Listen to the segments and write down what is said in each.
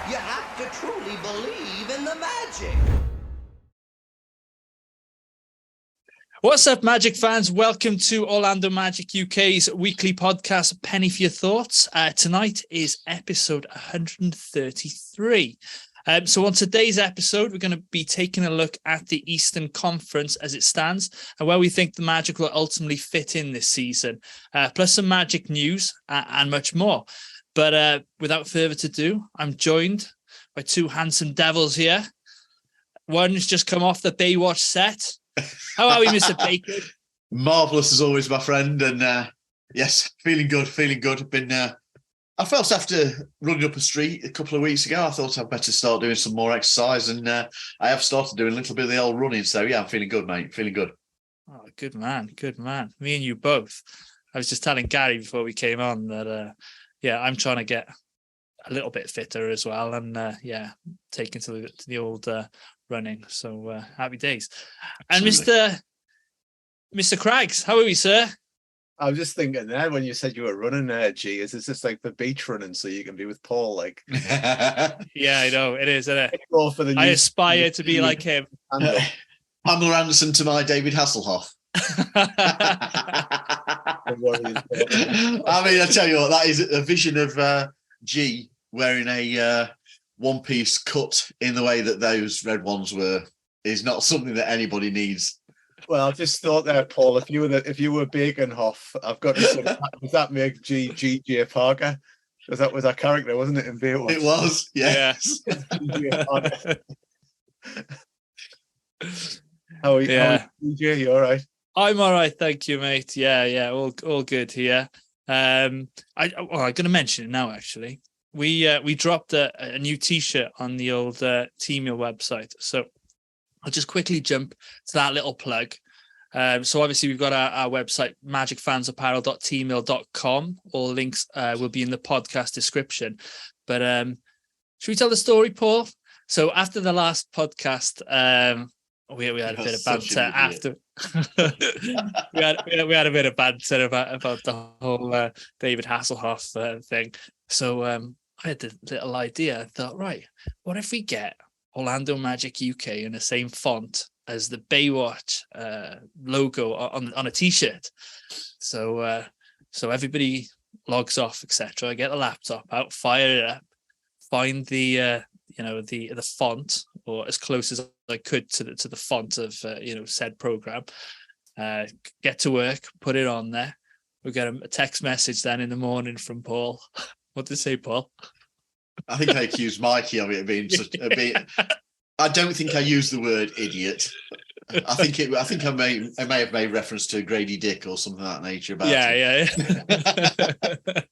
You have to truly believe in the magic. What's up, Magic fans? Welcome to Orlando Magic UK's weekly podcast, Penny for Your Thoughts. Tonight is episode 133. So on today's episode, we're going to be taking a look at the Eastern Conference as it stands and where we think the Magic will ultimately fit in this season, plus some Magic news and much more. But without further ado, I'm joined by two handsome devils here. One's just come off the Baywatch set. How are we, Mr. Bacon? Marvellous as always, my friend. And yes, feeling good. Been, I felt after running up a street a couple of weeks ago, I thought I'd better start doing some more exercise. And I have started doing a little bit of the old running. So yeah, I'm feeling good, mate. Feeling good. Oh, good man. Me and you both. I was just telling Gary before we came on that, I'm trying to get a little bit fitter as well. And taking to the old running. So happy days. Absolutely. And Mr. Craggs, how are we, sir? I was just thinking there when you said you were running G, is this like the beach running so you can be with Paul? Like, yeah, I know it is, isn't it? I aspire to be like him. Pamela Anderson to my David Hasselhoff. I mean, I tell you what, that is a vision of G wearing a one-piece cut in the way that those red ones were is not something that anybody needs. Well, I just thought there, Paul, if you were Baconhoff, I've got to say, does that make G Parker? Because that was our character, wasn't it, in Baywatch? It was, yes. How are you, DJ? You all right? I'm all right, thank you, mate. Yeah, all good here. I'm going to mention it now, actually. We dropped a new T-shirt on the old Teamio website, so I'll just quickly jump to that little plug. So obviously we've got our website, magicfansapparel.teamio.com. All links will be in the podcast description. But should we tell the story, Paul? So after the last podcast, we had a bit of banter after. we had a bit of banter about the whole David Hasselhoff thing. So I had a little idea. I thought, right, what if we get Orlando Magic UK in the same font as the Baywatch logo on a T-shirt? So everybody logs off, etc. Get the laptop out, fire it up, find the font, or as close as I could to the font of said program. Get to work, put it on there. We get a text message then in the morning from Paul. What did it say, Paul? I think I accused Mikey of it being such a bit. I don't think I used the word idiot. I think I may have made reference to Grady Dick or something of that nature about it.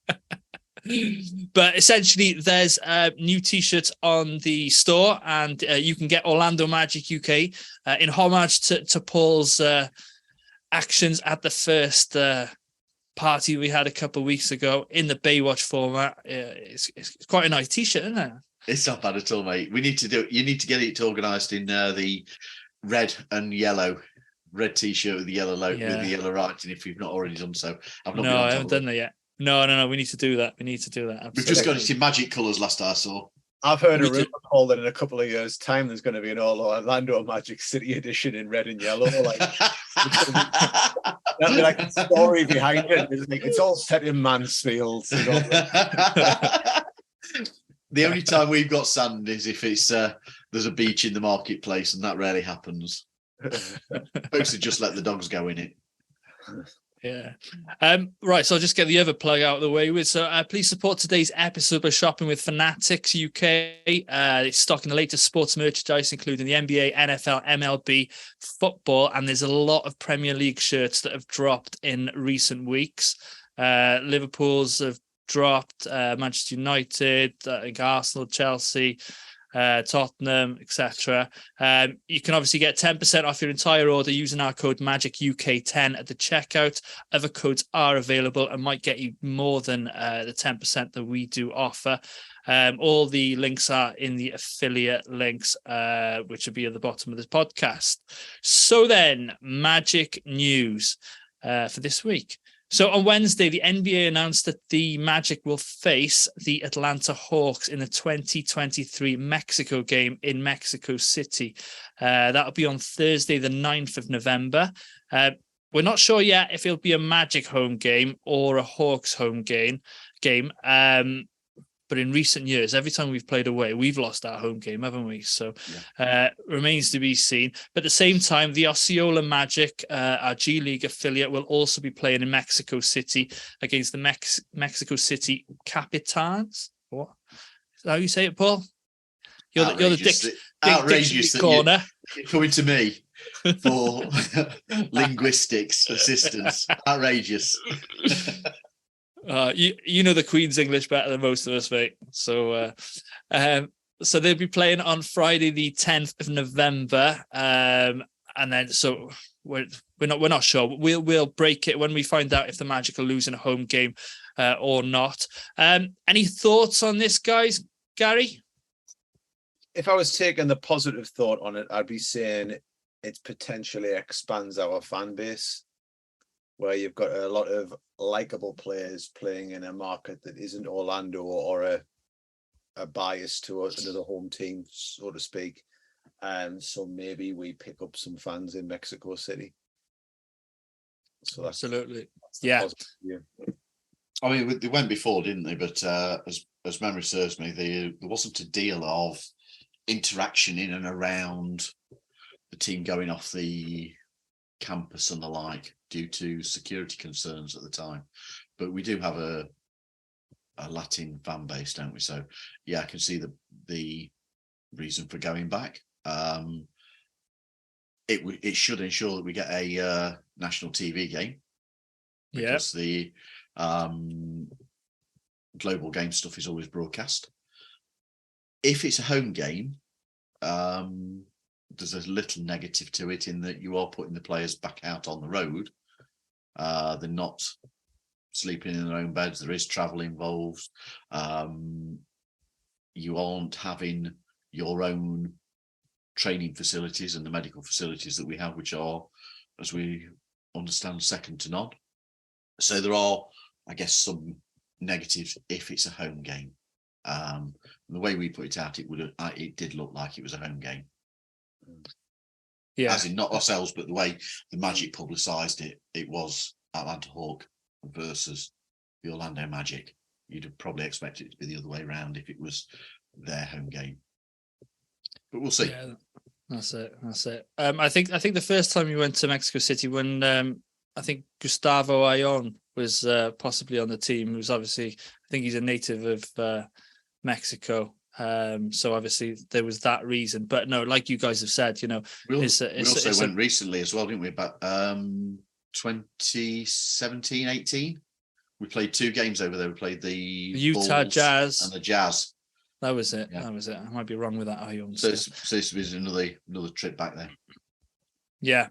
But essentially, there's new T-shirts on the store, and you can get Orlando Magic UK in homage to Paul's actions at the first party we had a couple of weeks ago in the Baywatch format. It's quite a nice T-shirt, isn't it? It's not bad at all, mate. You need to get it organised in the red and yellow, red T-shirt with the yellow logo, with the yellow writing. If you've not already done so, I haven't done that yet. No. We need to do that. Absolutely. We've just got it in magic colours last I saw. I've heard a rumor, Paul, that in a couple of years' time there's going to be an Orlando Magic City edition in red and yellow. Like, that'll be like the story behind it. It's all set in Mansfield. The only time we've got sand is if it's there's a beach in the marketplace, and that rarely happens. Folks would just let the dogs go in it. Yeah. Right, so I'll just get the other plug out of the way with. So please support today's episode by shopping with Fanatics UK. It's stocking the latest sports merchandise, including the NBA, NFL, MLB, football, and there's a lot of Premier League shirts that have dropped in recent weeks. Liverpool's have dropped, Manchester United, I think Arsenal, Chelsea, Tottenham, etc. You can obviously get 10% off your entire order using our code MAGICUK10 at the checkout. Other codes are available and might get you more than the 10% that we do offer. All the links are in the affiliate links, which will be at the bottom of this podcast. So then, Magic news for this week. So on Wednesday, the NBA announced that the Magic will face the Atlanta Hawks in the 2023 Mexico game in Mexico City. That'll be on Thursday, the 9th of November. We're not sure yet if it'll be a Magic home game or a Hawks home game. But in recent years, every time we've played away, we've lost our home game, haven't we? So remains to be seen. But at the same time, the Osceola Magic, our G League affiliate, will also be playing in Mexico City against the Mexico City Capitans. What? Is that how you say it, Paul? You're the outrageous that corner. You're coming to me for linguistics assistance. Outrageous. You know the Queen's English better than most of us, mate. So they'll be playing on Friday, the 10th of November, and then so we're not sure. We'll break it when we find out if the Magic are losing a home game or not. Any thoughts on this, guys? Gary? If I was taking the positive thought on it, I'd be saying it potentially expands our fan base, where you've got a lot of likable players playing in a market that isn't Orlando or a bias to another home team, so to speak. So maybe we pick up some fans in Mexico City. So that's absolutely, that's I mean, they went before, didn't they? But as memory serves me, there wasn't a deal of interaction in and around the team going off the campus and the like due to security concerns at the time. But we do have a Latin fan base, don't we? So yeah, I can see the reason for going back. It should ensure that we get a national TV game, because the global game stuff is always broadcast. If it's a home game, there's a little negative to it in that you are putting the players back out on the road. They're not sleeping in their own beds. There is travel involved. You aren't having your own training facilities and the medical facilities that we have, which are, as we understand, second to none. So there are, I guess, some negatives if it's a home game. The way we put it out, it did look like it was a home game. Yeah, as in not ourselves, but the way the Magic publicised it, it was Atlanta Hawk versus the Orlando Magic. You'd have probably expected it to be the other way around if it was their home game. But we'll see. Yeah, that's it. I think the first time we went to Mexico City, when I think Gustavo Ayon was possibly on the team, who's obviously, I think he's a native of Mexico. So obviously there was that reason, but no, like you guys have said, we also went recently as well, didn't we? About 2017, 18. We played 2 games over there. We played the Utah Bulls Jazz and the Jazz. That was it. Yeah. That was it. I might be wrong with that. So this was another trip back there. Yeah.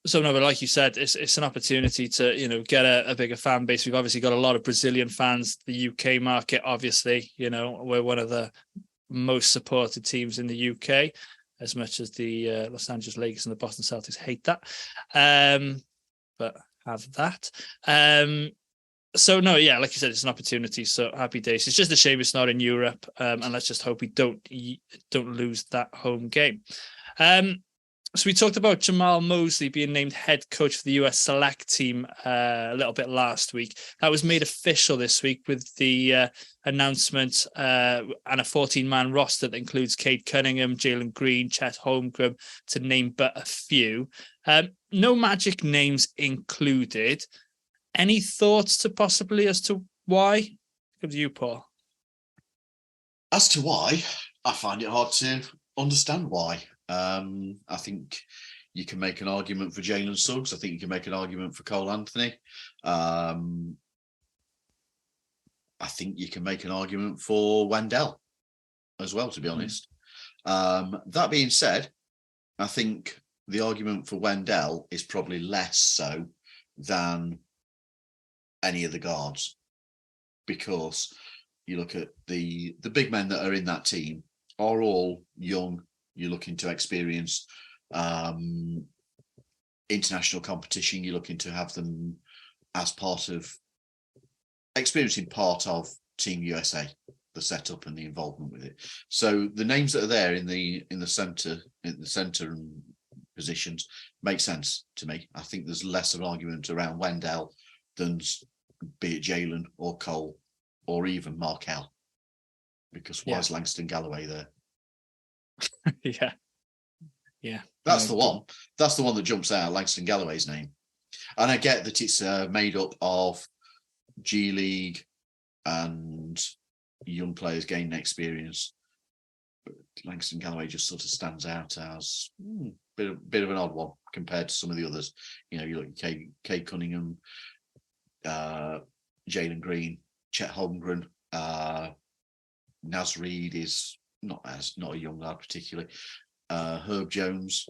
So no, but like you said, it's an opportunity to get a bigger fan base. We've obviously got a lot of Brazilian fans. The UK market, obviously, we're one of the most supported teams in the UK, as much as the Los Angeles Lakers and the Boston Celtics hate that. But have that. So no, yeah, like you said, it's an opportunity. So happy days. It's just a shame it's not in Europe, and let's just hope we don't lose that home game. So we talked about Jamal Mosley being named head coach for the US Select team a little bit last week. That was made official this week with the announcement and a 14-man roster that includes Cade Cunningham, Jalen Green, Chet Holmgren, to name but a few. No Magic names included. Any thoughts to possibly as to why? Come to you, Paul. As to why, I find it hard to understand why. I think you can make an argument for Jalen Suggs. I think you can make an argument for Cole Anthony. I think you can make an argument for Wendell as well, to be honest. That being said, I think the argument for Wendell is probably less so than any of the guards, because you look at the big men that are in that team are all young. You're looking to experience international competition. You're looking to have them as part of experiencing part of Team USA, the setup and the involvement with it. So the names that are there in the centre and positions make sense to me. I think there's less of an argument around Wendell than be it Jalen or Cole or even Markel, because why is Langston Galloway there? Yeah. That's the one. That's the one that jumps out, Langston Galloway's name. And I get that it's made up of G League and young players gaining experience. But Langston Galloway just sort of stands out as a bit of an odd one compared to some of the others. You look at Kay Cunningham, Jalen Green, Chet Holmgren, Naz Reid is not a young lad particularly. Herb Jones,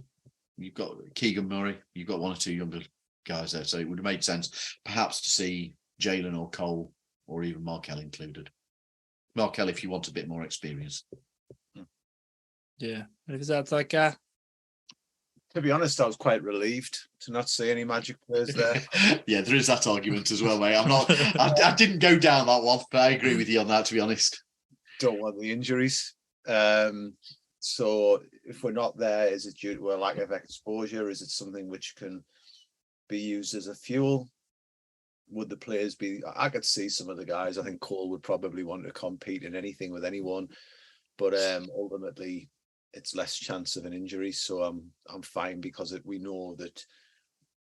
you've got Keegan Murray, you've got one or two younger guys there, so it would have made sense perhaps to see Jalen or Cole or even Markel included. Markel, if you want a bit more experience. Yeah, is that like to be honest, I was quite relieved to not see any Magic players there. Yeah, there is that argument as well, mate. I didn't go down that one, but I agree with you on that, to be honest. Don't want the injuries. So if we're not there, is it due to a lack of exposure? Is it something which can be used as a fuel? Would the players be? I could see some of the guys. I think Cole would probably want to compete in anything with anyone, but ultimately, it's less chance of an injury. So I'm fine because we know that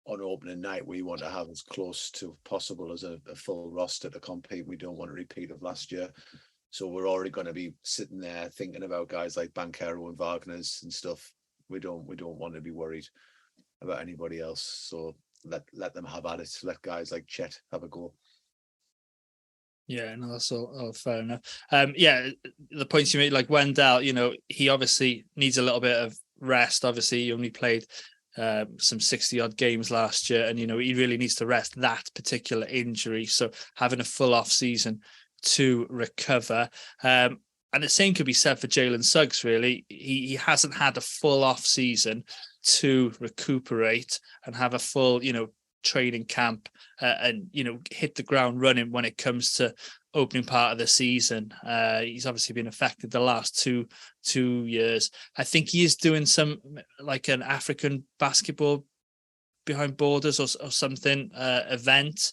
on opening night we want to have as close to possible as a full roster to compete. We don't want a repeat of last year. So we're already going to be sitting there thinking about guys like Banchero and Wagner's and stuff. We don't want to be worried about anybody else. So let them have at it. Let guys like Chet have a go. Yeah, no, that's all fair enough. The points you made, like Wendell, he obviously needs a little bit of rest. Obviously, he only played some 60-odd games last year, and he really needs to rest that particular injury. So having a full off season to recover. And the same could be said for Jalen Suggs, really. He hasn't had a full off season to recuperate and have a full, training camp and, hit the ground running when it comes to opening part of the season. He's obviously been affected the last two years. I think he is doing some like an African basketball behind borders or something event.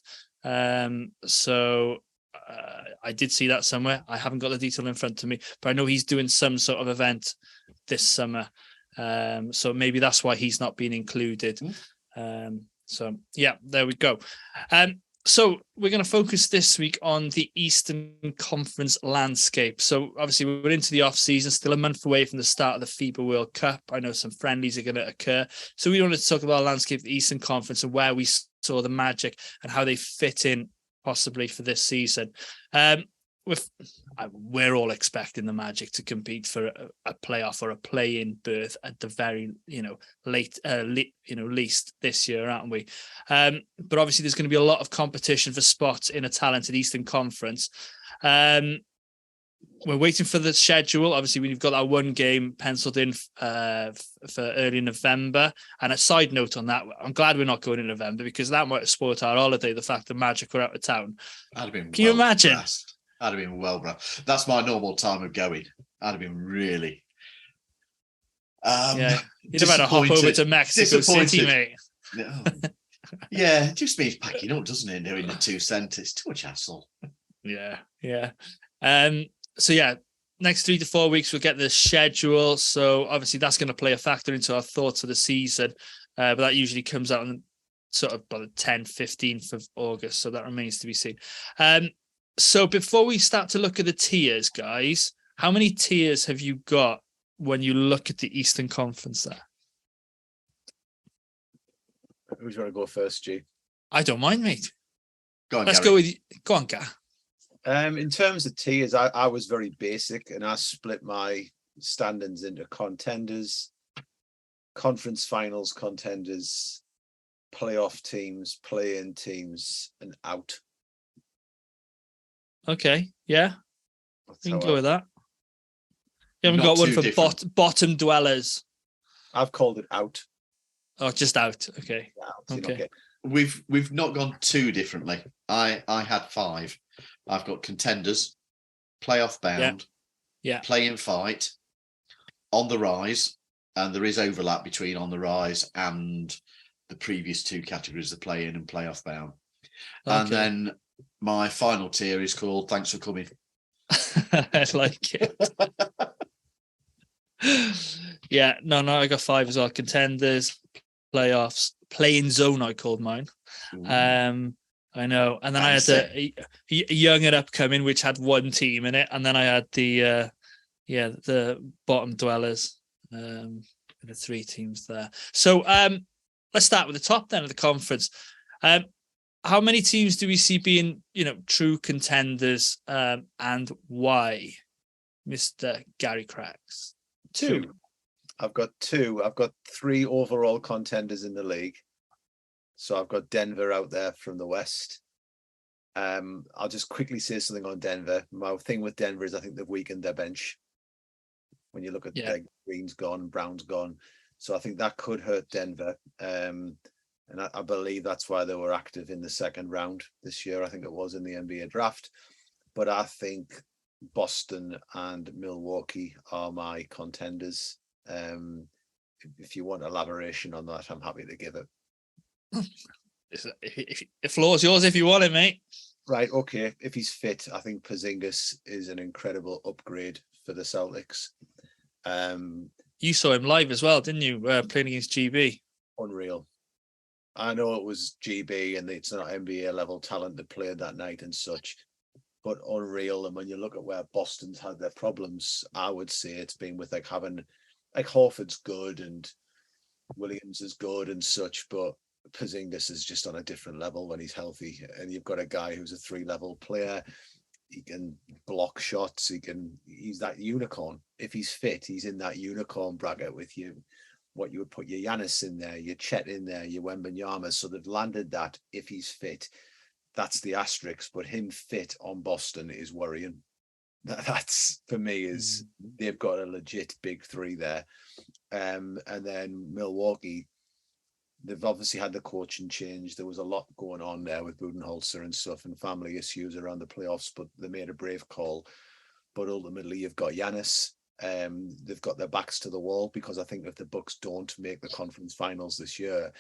I did see that somewhere. I haven't got the detail in front of me, but I know he's doing some sort of event this summer. So maybe that's why he's not been included. There we go. So we're going to focus this week on the Eastern Conference landscape. So obviously we're into the off season, still a month away from the start of the FIBA World Cup. I know some friendlies are going to occur. So we wanted to talk about the landscape of the Eastern Conference and where we saw the Magic and how they fit in possibly for this season. We're all expecting the Magic to compete for a playoff or a play-in berth at the very, least this year, aren't we? But obviously there's going to be a lot of competition for spots in a talented Eastern Conference. We're waiting for the schedule. Obviously, we've got our one game penciled in for early November. And a side note on that, I'm glad we're not going in November because that might have spoiled our holiday, the fact that Magic were out of town. Can you imagine? Blessed. I'd have been well, bro. That's my normal time of going. I'd have been really. You'd have had to hop over to Mexico City, mate. No. Yeah, it just means packing up, doesn't it? Doing the 2 cents. It's too much hassle. Yeah. Next 3 to 4 weeks, we'll get the schedule. So obviously that's going to play a factor into our thoughts of the season. But that usually comes out on sort of by the 10th, 15th of August. So that remains to be seen. So before we start to look at the tiers, guys, how many tiers have you got when you look at the Eastern Conference there? Who's going to go first, G? I don't mind, mate. Go on, Let's Gary. go with you. Go on, Gar. In terms of tiers, I was very basic and I split my standings into contenders, conference finals contenders, playoff teams, play-in teams, and out. Okay, yeah. We can go with that. You haven't Not got one too for different. bottom dwellers. I've called it out. Oh, just out. Okay. Out. Okay. we've not gone too differently. I had 5. I've got contenders, playoff bound, play and fight, on the rise, and there is overlap between on the rise and the previous 2 categories, the play in and playoff bound. Okay. And then my final tier is called Thanks for Coming. I like it. I got 5 as well. Contenders, playoffs, play-in zone, I called mine. Ooh. I know. And then I had the young and upcoming, which had 1 team in it. And then I had the bottom dwellers, the 3 teams there. So let's start with the top then of the conference. How many teams do we see being, true contenders, and why, Mr. Gary Craggs? 2. I've got 2. I've got 3 overall contenders in the league. So I've got Denver out there from the West. I'll just quickly say something on Denver. My thing with Denver is I think they've weakened their bench. When you look at Green's gone, Brown's gone. So I think that could hurt Denver. And I believe that's why they were active in the second round this year. I think it was in the NBA draft. But I think Boston and Milwaukee are my contenders. If you want elaboration on that, I'm happy to give it. The floor's yours if you want it, mate. Right, okay. If he's fit, I think Porzingis is an incredible upgrade for the Celtics. You saw him live as well, didn't you? Playing against GB. Unreal. I know it was GB and it's not NBA level talent that played that night and such, but unreal. And when you look at where Boston's had their problems, I would say it's been with having Horford's good and Williams is good and such, but Porzingis is just on a different level when he's healthy. And you've got a guy who's a 3-level player. He can block shots. He's that unicorn. If he's fit, he's in that unicorn bracket with you. What you would put your Giannis in there, your Chet in there, your Wembanyama. So they've landed that if he's fit. That's the asterisk. But him fit on Boston is worrying. That's for me is they've got a legit big 3 there. And then Milwaukee, they've obviously had the coaching change. There was a lot going on there with Budenholzer and stuff and family issues around the playoffs, but they made a brave call. But ultimately, you've got Giannis. They've got their backs to the wall because I think if the Bucks don't make the conference finals this year,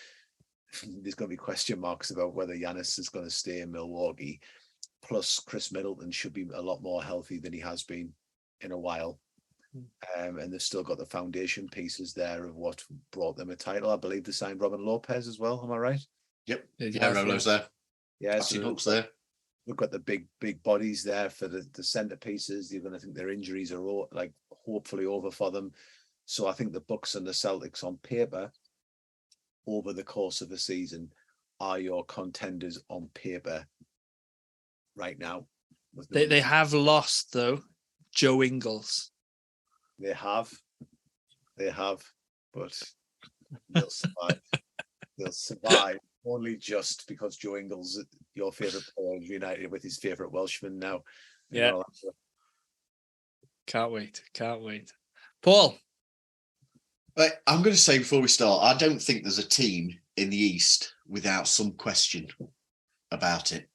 there's going to be question marks about whether Giannis is going to stay in Milwaukee. Plus, Chris Middleton should be a lot more healthy than he has been in a while. And they've still got the foundation pieces there of what brought them a title. I believe they signed Robin Lopez as well. Am I right? Yep. Yeah, Rolo's there. Yeah, so looks there. We've got the big bodies there for the centerpieces. You're going to think their injuries are hopefully over for them. So I think the Bucks and the Celtics on paper over the course of the season are your contenders on paper right now. They have lost though, Joe Ingles. They have, but they'll survive. They'll survive only just because Joe Ingles, your favourite player, is united with his favourite Welshman now. Yeah. Can't wait. Paul? I'm going to say before we start, I don't think there's a team in the East without some question about it.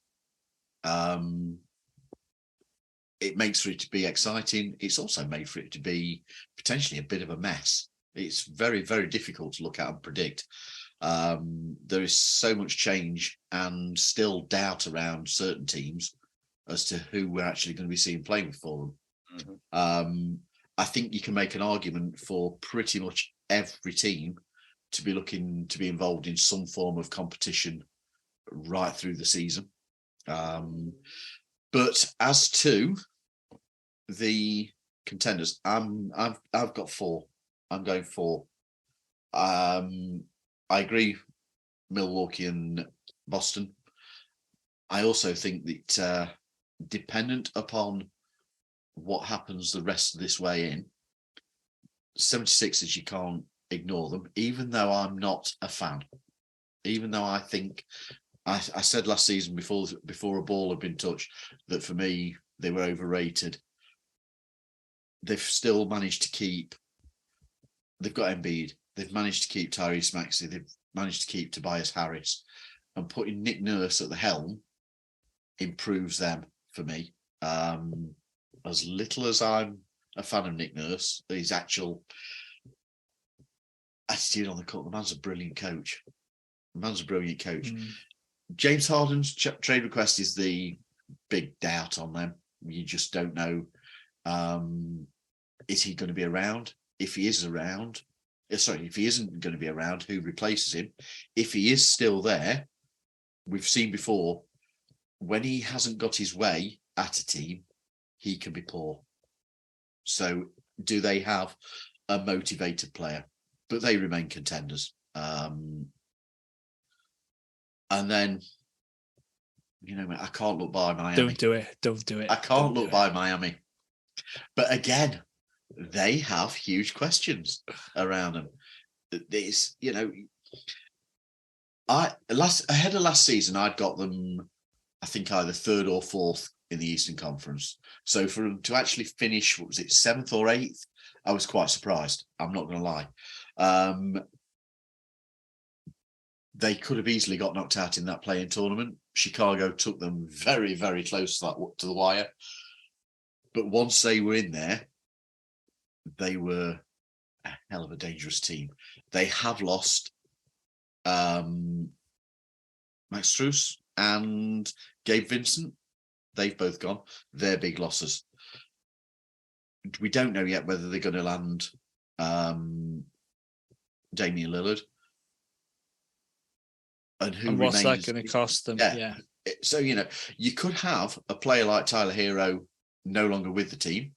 It makes for it to be exciting. It's also made for it to be potentially a bit of a mess. It's very, very difficult to look at and predict. There is so much change and still doubt around certain teams as to who we're actually going to be seeing playing for them. Mm-hmm. I think you can make an argument for pretty much every team to be looking to be involved in some form of competition right through the season. But as to the contenders, I've got 4. I'm going 4. I agree, Milwaukee and Boston. I also think that dependent upon what happens the rest of this way in, 76ers, you can't ignore them, even though I'm not a fan. Even though I think, I said last season before a ball had been touched, that for me, they were overrated. They've still managed to keep, they've got Embiid, they've managed to keep Tyrese Maxey, they've managed to keep Tobias Harris. and putting Nick Nurse at the helm improves them for me. As little as I'm a fan of Nick Nurse, his actual attitude on the court, the man's a brilliant coach. James Harden's trade request is the big doubt on them. You just don't know. Is he going to be around? If he is around, if he isn't going to be around, who replaces him? If he is still there, we've seen before, when he hasn't got his way at a team, he can be poor. So do they have a motivated player? But they remain contenders. And then, I can't look by Miami. Don't do it. I can't look by Miami. But again, they have huge questions around them. This, ahead of last season, I'd got them, I think, either third or fourth in the Eastern Conference. So for them to actually finish, what was it, 7th or 8th, I was quite surprised. I'm not going to lie. They could have easily got knocked out in that play-in tournament. Chicago took them very, very close to the wire. But once they were in there, they were a hell of a dangerous team. They have lost Max Strus and Gabe Vincent. They've both gone. They're big losses. We don't know yet whether they're going to land Damian Lillard. And what's that going to cost them? Yeah. So, you could have a player like Tyler Hero no longer with the team,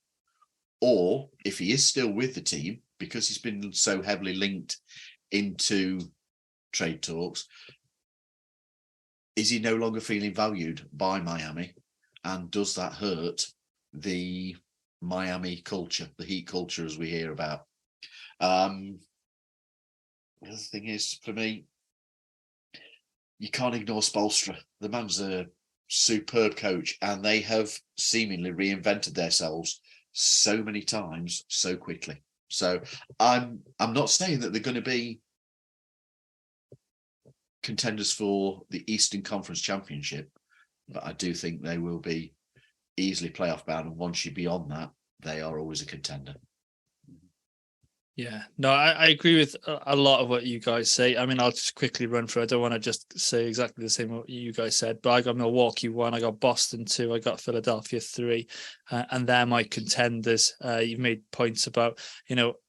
or if he is still with the team, because he's been so heavily linked into trade talks, is he no longer feeling valued by Miami? And does that hurt the Miami culture, the Heat culture, as we hear about? The other thing is, for me, you can't ignore Spoelstra. The man's a superb coach, and they have seemingly reinvented themselves so many times so quickly. So I'm not saying that they're going to be contenders for the Eastern Conference Championship, but I do think they will be easily playoff bound, and once you're beyond that, they are always a contender. Yeah, no, I agree with a lot of what you guys say. I mean, I'll just quickly run through. I don't want to just say exactly the same what you guys said, but I got Milwaukee 1, I got Boston 2, I got Philadelphia 3, and they're my contenders. You've made points about,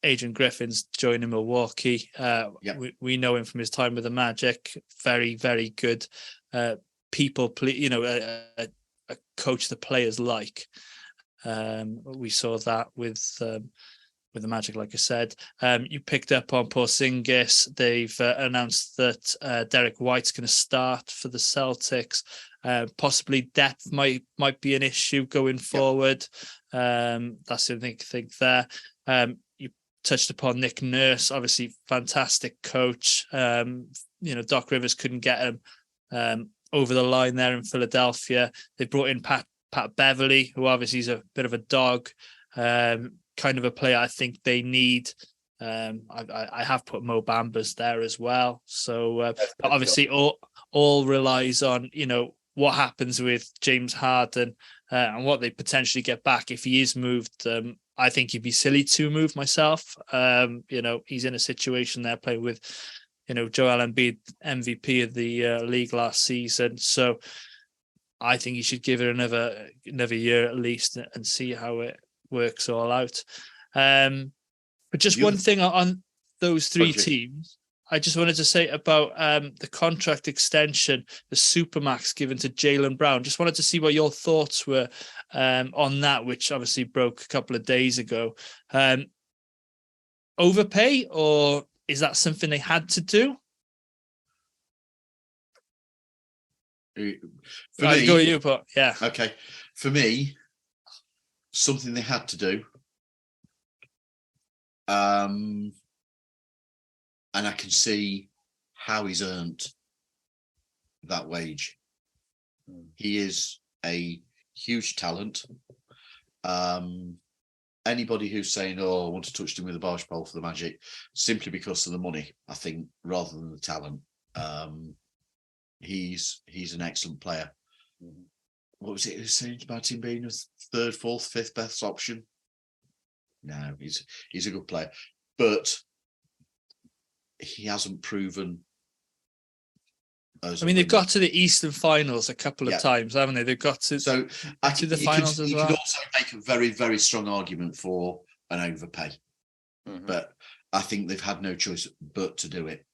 Adrian Griffin's joining Milwaukee. We know him from his time with the Magic. Very, very good people, a coach the players like. We saw that with the Magic, like I said. You picked up on Porzingis. They've announced that Derek White's going to start for the Celtics. Possibly depth might be an issue going forward. That's the only thing there. You touched upon Nick Nurse, obviously fantastic coach. Doc Rivers couldn't get him over the line there in Philadelphia. They brought in Pat Beverly, who obviously is a bit of a dog. Kind of a player I think they need. I have put Mo Bambas there as well. So obviously all relies on, what happens with James Harden and what they potentially get back if he is moved. I think he'd be silly to move myself. He's in a situation there playing with, Joel Embiid, MVP of the league last season. So I think you should give it another year at least and see how it works all out. But just one thing on those three teams, I just wanted to say about the contract extension, the Supermax given to Jaylen Brown. Just wanted to see what your thoughts were on that, which obviously broke a couple of days ago. Overpay, or is that something they had to do? Okay. For me, something they had to do. And I can see how he's earned that wage. He is a huge talent. Anybody who's saying, I want to touch him with a barge pole for the Magic, simply because of the money, I think, rather than the talent. He's an excellent player. Mhm. What was it? Who was saying about him being a third, fourth, fifth best option? No, he's a good player, but he hasn't proven. I mean, they've got to the Eastern Finals a couple of times, haven't they? They've got to so to the finals as well. You could also make a very, very strong argument for an overpay, but I think they've had no choice but to do it.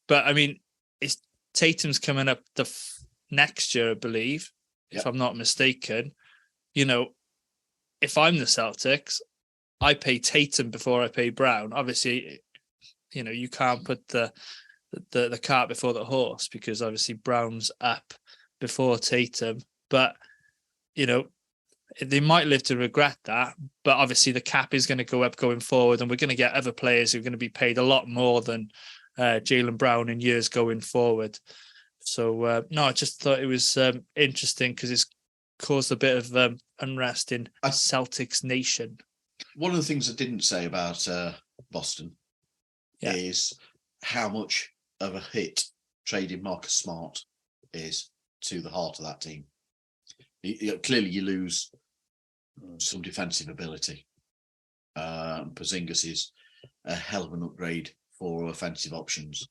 But I mean, it's Tatum's coming up next year, I believe, if I'm not mistaken. You know, if I'm the Celtics, I pay Tatum before I pay Brown. Obviously, you know, you can't put the cart before the horse, because obviously Brown's up before Tatum. But, you know, they might live to regret that. But obviously the cap is going to go up going forward, and we're going to get other players who are going to be paid a lot more than Jaylen Brown in years going forward. So, no, I just thought it was interesting because it's caused a bit of unrest in Celtics Nation. One of the things I didn't say about Boston is how much of a hit trading Marcus Smart is to the heart of that team. Clearly, you lose some defensive ability. Porzingis is a hell of an upgrade for offensive options,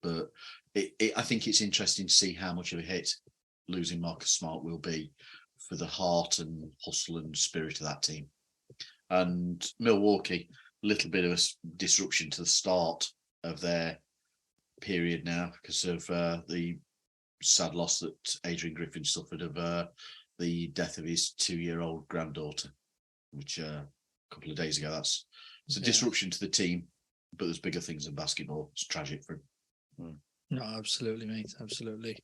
but I think it's interesting to see how much of a hit losing Marcus Smart will be for the heart and hustle and spirit of that team. And Milwaukee, a little bit of a disruption to the start of their period now because of the sad loss that Adrian Griffin suffered of the death of his 2-year-old granddaughter, which a couple of days ago. It's a disruption to the team, but there's bigger things in basketball. It's tragic for him. No, absolutely, mate. Absolutely.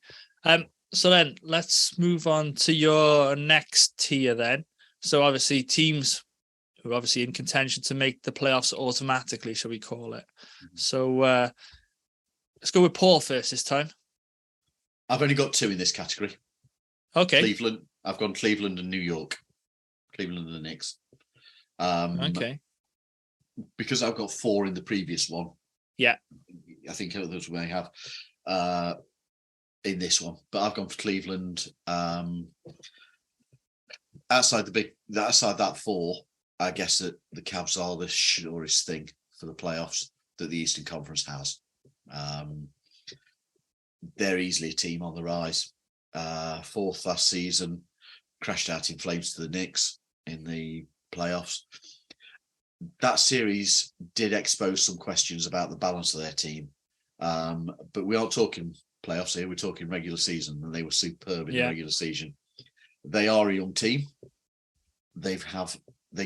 So then let's move on to your next tier then. So obviously teams who are obviously in contention to make the playoffs automatically, shall we call it. So let's go with Paul first this time. I've only got 2 in this category. Okay. Cleveland. I've gone Cleveland and New York. Cleveland and the Knicks. Okay. Because I've got 4 in the previous one. Yeah. I think others may have in this one, but I've gone for Cleveland. Outside that 4, I guess that the Cavs are the surest thing for the playoffs that the Eastern Conference has. They're easily a team on the rise. 4th last season, crashed out in flames to the Knicks in the playoffs. That series did expose some questions about the balance of their team. But we aren't talking playoffs here, we're talking regular season, and they were superb in the regular season. They are a young team. They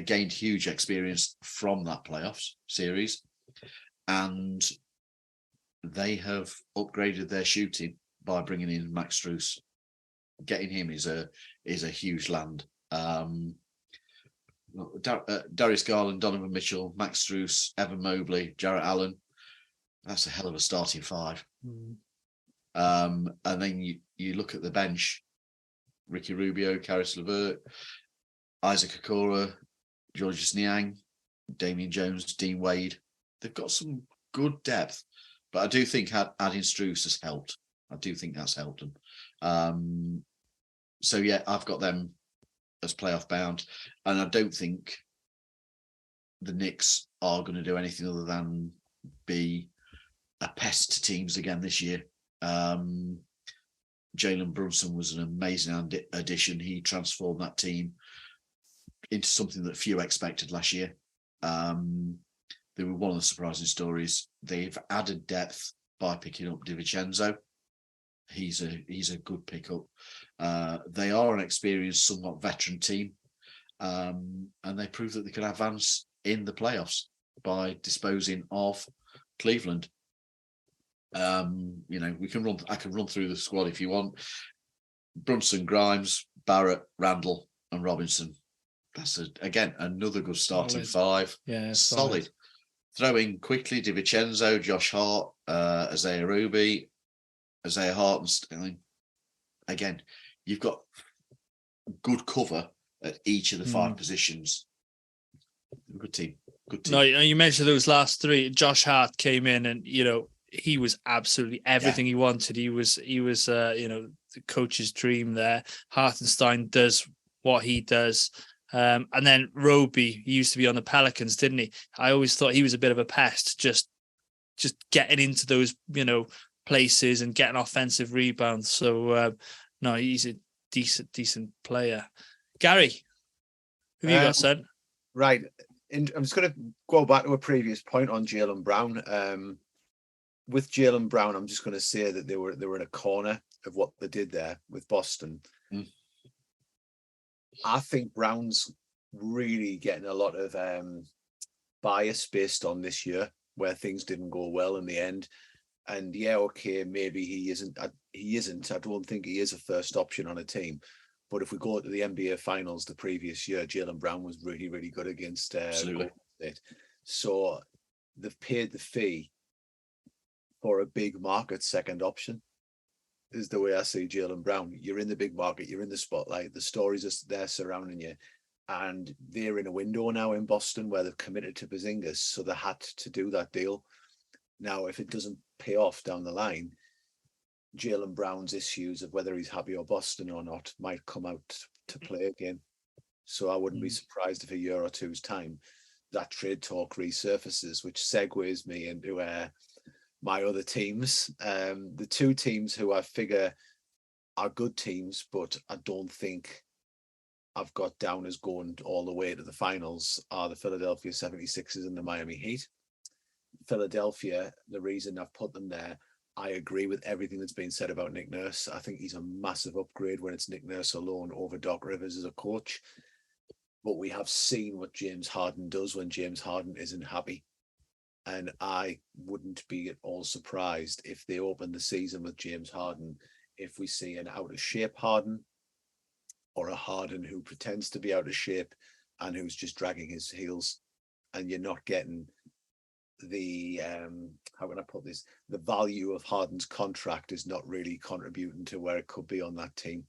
gained huge experience from that playoffs series, and they have upgraded their shooting by bringing in Max Strus. Getting him is a huge land. Darius Garland, Donovan Mitchell, Max Strus, Evan Mobley, Jarrett Allen. That's a hell of a starting 5. And then you look at the bench: Ricky Rubio, Karis LeVert, Isaac Okoro, Georges Niang, Damian Jones, Dean Wade. They've got some good depth, but I do think adding Strus has helped. I do think that's helped them. So yeah, I've got them as playoff bound, and I don't think the Knicks are going to do anything other than be a pest to teams again this year. Jalen Brunson was an amazing addition. He transformed that team into something that few expected last year. They were one of the surprising stories. They've added depth by picking up DiVincenzo. He's a good pickup. They are an experienced, somewhat veteran team, and they proved that they could advance in the playoffs by disposing of Cleveland. I can run through the squad if you want. Brunson, Grimes, Barrett, Randall, and Robinson. That's again another good starting 5. Yeah, solid. Throw in quickly DiVincenzo, Josh Hart, Isaiah Ruby, Isaiah Hart, and Sterling. Again, you've got good cover at each of the 5 positions. Good team. No, you mentioned those last 3. Josh Hart came in, and he was absolutely everything he wanted. He was the coach's dream there. Hartenstein does what he does. And then Roby, he used to be on the Pelicans, didn't he? I always thought he was a bit of a pest, just getting into those, places and getting offensive rebounds. So no, he's a decent player. Gary, who have you got, son? Right. I'm just going to go back to a previous point on Jaylen Brown. With Jaylen Brown, I'm just going to say that they were in a corner of what they did there with Boston. I think Brown's really getting a lot of bias based on this year, where things didn't go well in the end. And yeah, okay, maybe he isn't. I don't think he is a first option on a team. But if we go to the NBA Finals the previous year, Jaylen Brown was really, really good against Golden State. So they've paid the fee for a big market second option, is the way I see Jaylen Brown. You're in the big market, you're in the spotlight, the stories are there surrounding you. And they're in a window now in Boston where they've committed to Porzingis, so they had to do that deal. Now, if it doesn't pay off down the line, Jaylen Brown's issues of whether he's happy or Boston or not might come out to play again. So I wouldn't be surprised if a year or two's time that trade talk resurfaces, which segues me into my other teams. The two teams who I figure are good teams, but I don't think I've got down as going all the way to the finals are the Philadelphia 76ers and the Miami Heat. Philadelphia, the reason I've put them there, I agree with everything that's been said about Nick Nurse. I think he's a massive upgrade when it's Nick Nurse alone over Doc Rivers as a coach. But we have seen what James Harden does when James Harden isn't happy. And I wouldn't be at all surprised if they open the season with James Harden, if we see an out of shape Harden or a Harden who pretends to be out of shape and who's just dragging his heels, and you're not getting the how can I put this? The value of Harden's contract is not really contributing to where it could be on that team.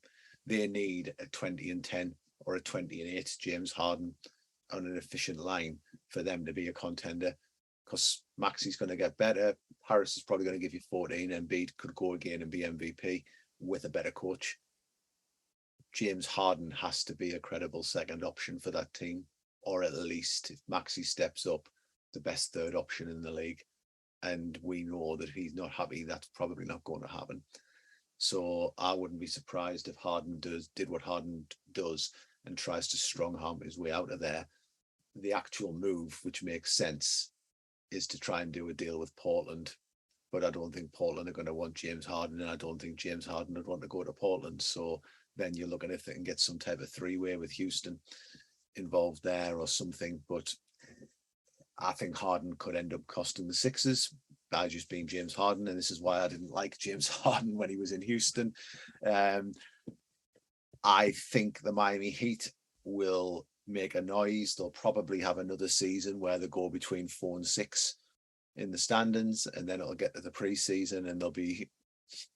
They need a 20-10 or a 20-8 James Harden on an efficient line for them to be a contender. Because Maxi's going to get better. Harris is probably going to give you 14. Embiid could go again and be MVP with a better coach. James Harden has to be a credible second option for that team, or at least if Maxi steps up, the best third option in the league. And we know that if he's not happy, that's probably not going to happen. So I wouldn't be surprised if Harden did what Harden does and tries to strong arm his way out of there. The actual move, which makes sense, is to try and do a deal with Portland. But I don't think Portland are going to want James Harden, and I don't think James Harden would want to go to Portland. So then you're looking if they can get some type of three-way with Houston involved there or something. But I think Harden could end up costing the Sixers by just being James Harden, and this is why I didn't like James Harden when he was in Houston. I think the Miami Heat will make a noise. They'll probably have another season where they go between 4 and 6 in the standings, and then it'll get to the preseason and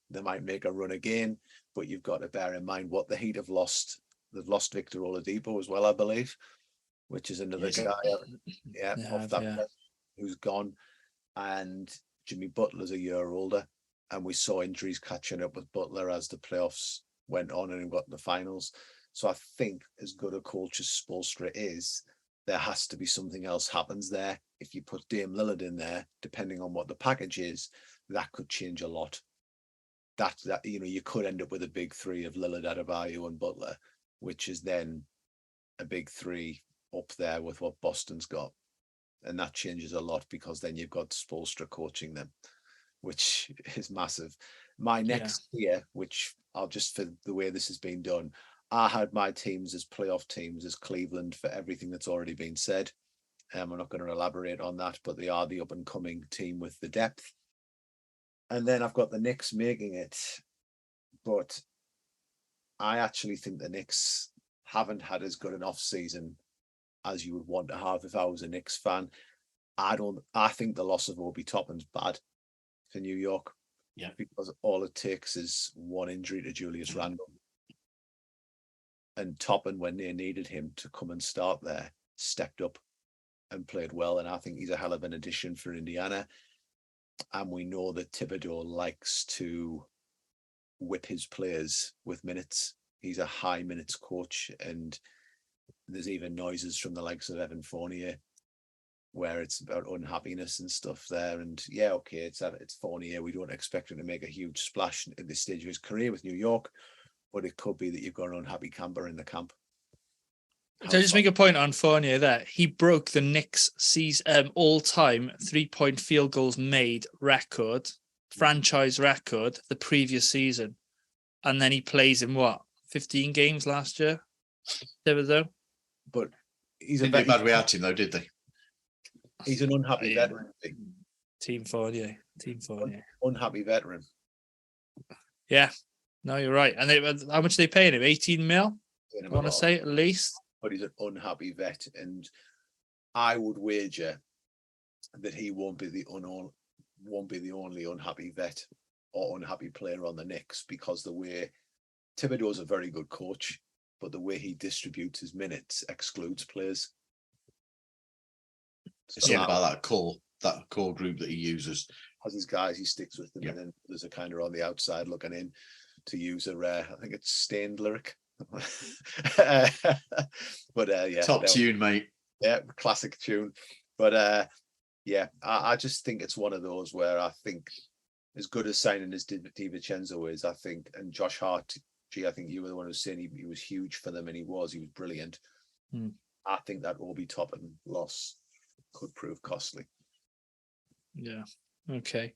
they might make a run again. But you've got to bear in mind what the Heat have lost. They've lost Victor Oladipo as well, I believe, which is another guy off that who's gone. And Jimmy Butler's a year older, and we saw injuries catching up with Butler as the playoffs went on and got in the finals. So I think as good a coach as Spoelstra is, there has to be something else happens there. If you put Dame Lillard in there, depending on what the package is, that could change a lot. That you could end up with a big three of Lillard, Adebayo, and Butler, which is then a big three up there with what Boston's got. And that changes a lot because then you've got Spoelstra coaching them, which is massive. My next year, which I'll just for the way this has been done, I had my teams as playoff teams as Cleveland for everything that's already been said. I'm not going to elaborate on that, but they are the up-and-coming team with the depth. And then I've got the Knicks making it. But I actually think the Knicks haven't had as good an off-season as you would want to have if I was a Knicks fan. I think the loss of Obi Toppin's bad for New York. Yeah. Because all it takes is one injury to Julius Randle. And Toppin, when they needed him to come and start there, stepped up and played well. And I think he's a hell of an addition for Indiana. And we know that Thibodeau likes to whip his players with minutes. He's a high minutes coach, and there's even noises from the likes of Evan Fournier where it's about unhappiness and stuff there. And yeah, okay, it's Fournier. We don't expect him to make a huge splash at this stage of his career with New York, but it could be that you've got an unhappy camper in the camp. So I just make a point on Fournier there. He broke the Knicks all-time 3-point field goals made record, franchise record, the previous season. And then he plays in 15 games last year? Thibodeau? But he's Didn't do bad without him, though, did they? He's an unhappy veteran. Team Fournier. Unhappy veteran. Yeah. No, you're right. And how much are they paying him? 18 mil? I want to say at least. But he's an unhappy vet, and I would wager that he won't be the only unhappy vet or unhappy player on the Knicks, because the way Thibodeau is a very good coach, but the way he distributes his minutes excludes players. It's all about that core group that he uses. Has his guys, he sticks with them, and then there's a kind of on the outside looking in, to use a rare, I think it's stained lyric. But yeah, top tune, mate. Yeah, classic tune. But yeah, I just think it's one of those where I think, as good as signing as DiVincenzo is, I think, and Josh Hart, I think you were the one who was saying he was huge for them, and he was brilliant. I think that Obi Toppin loss could prove costly. Yeah. Okay.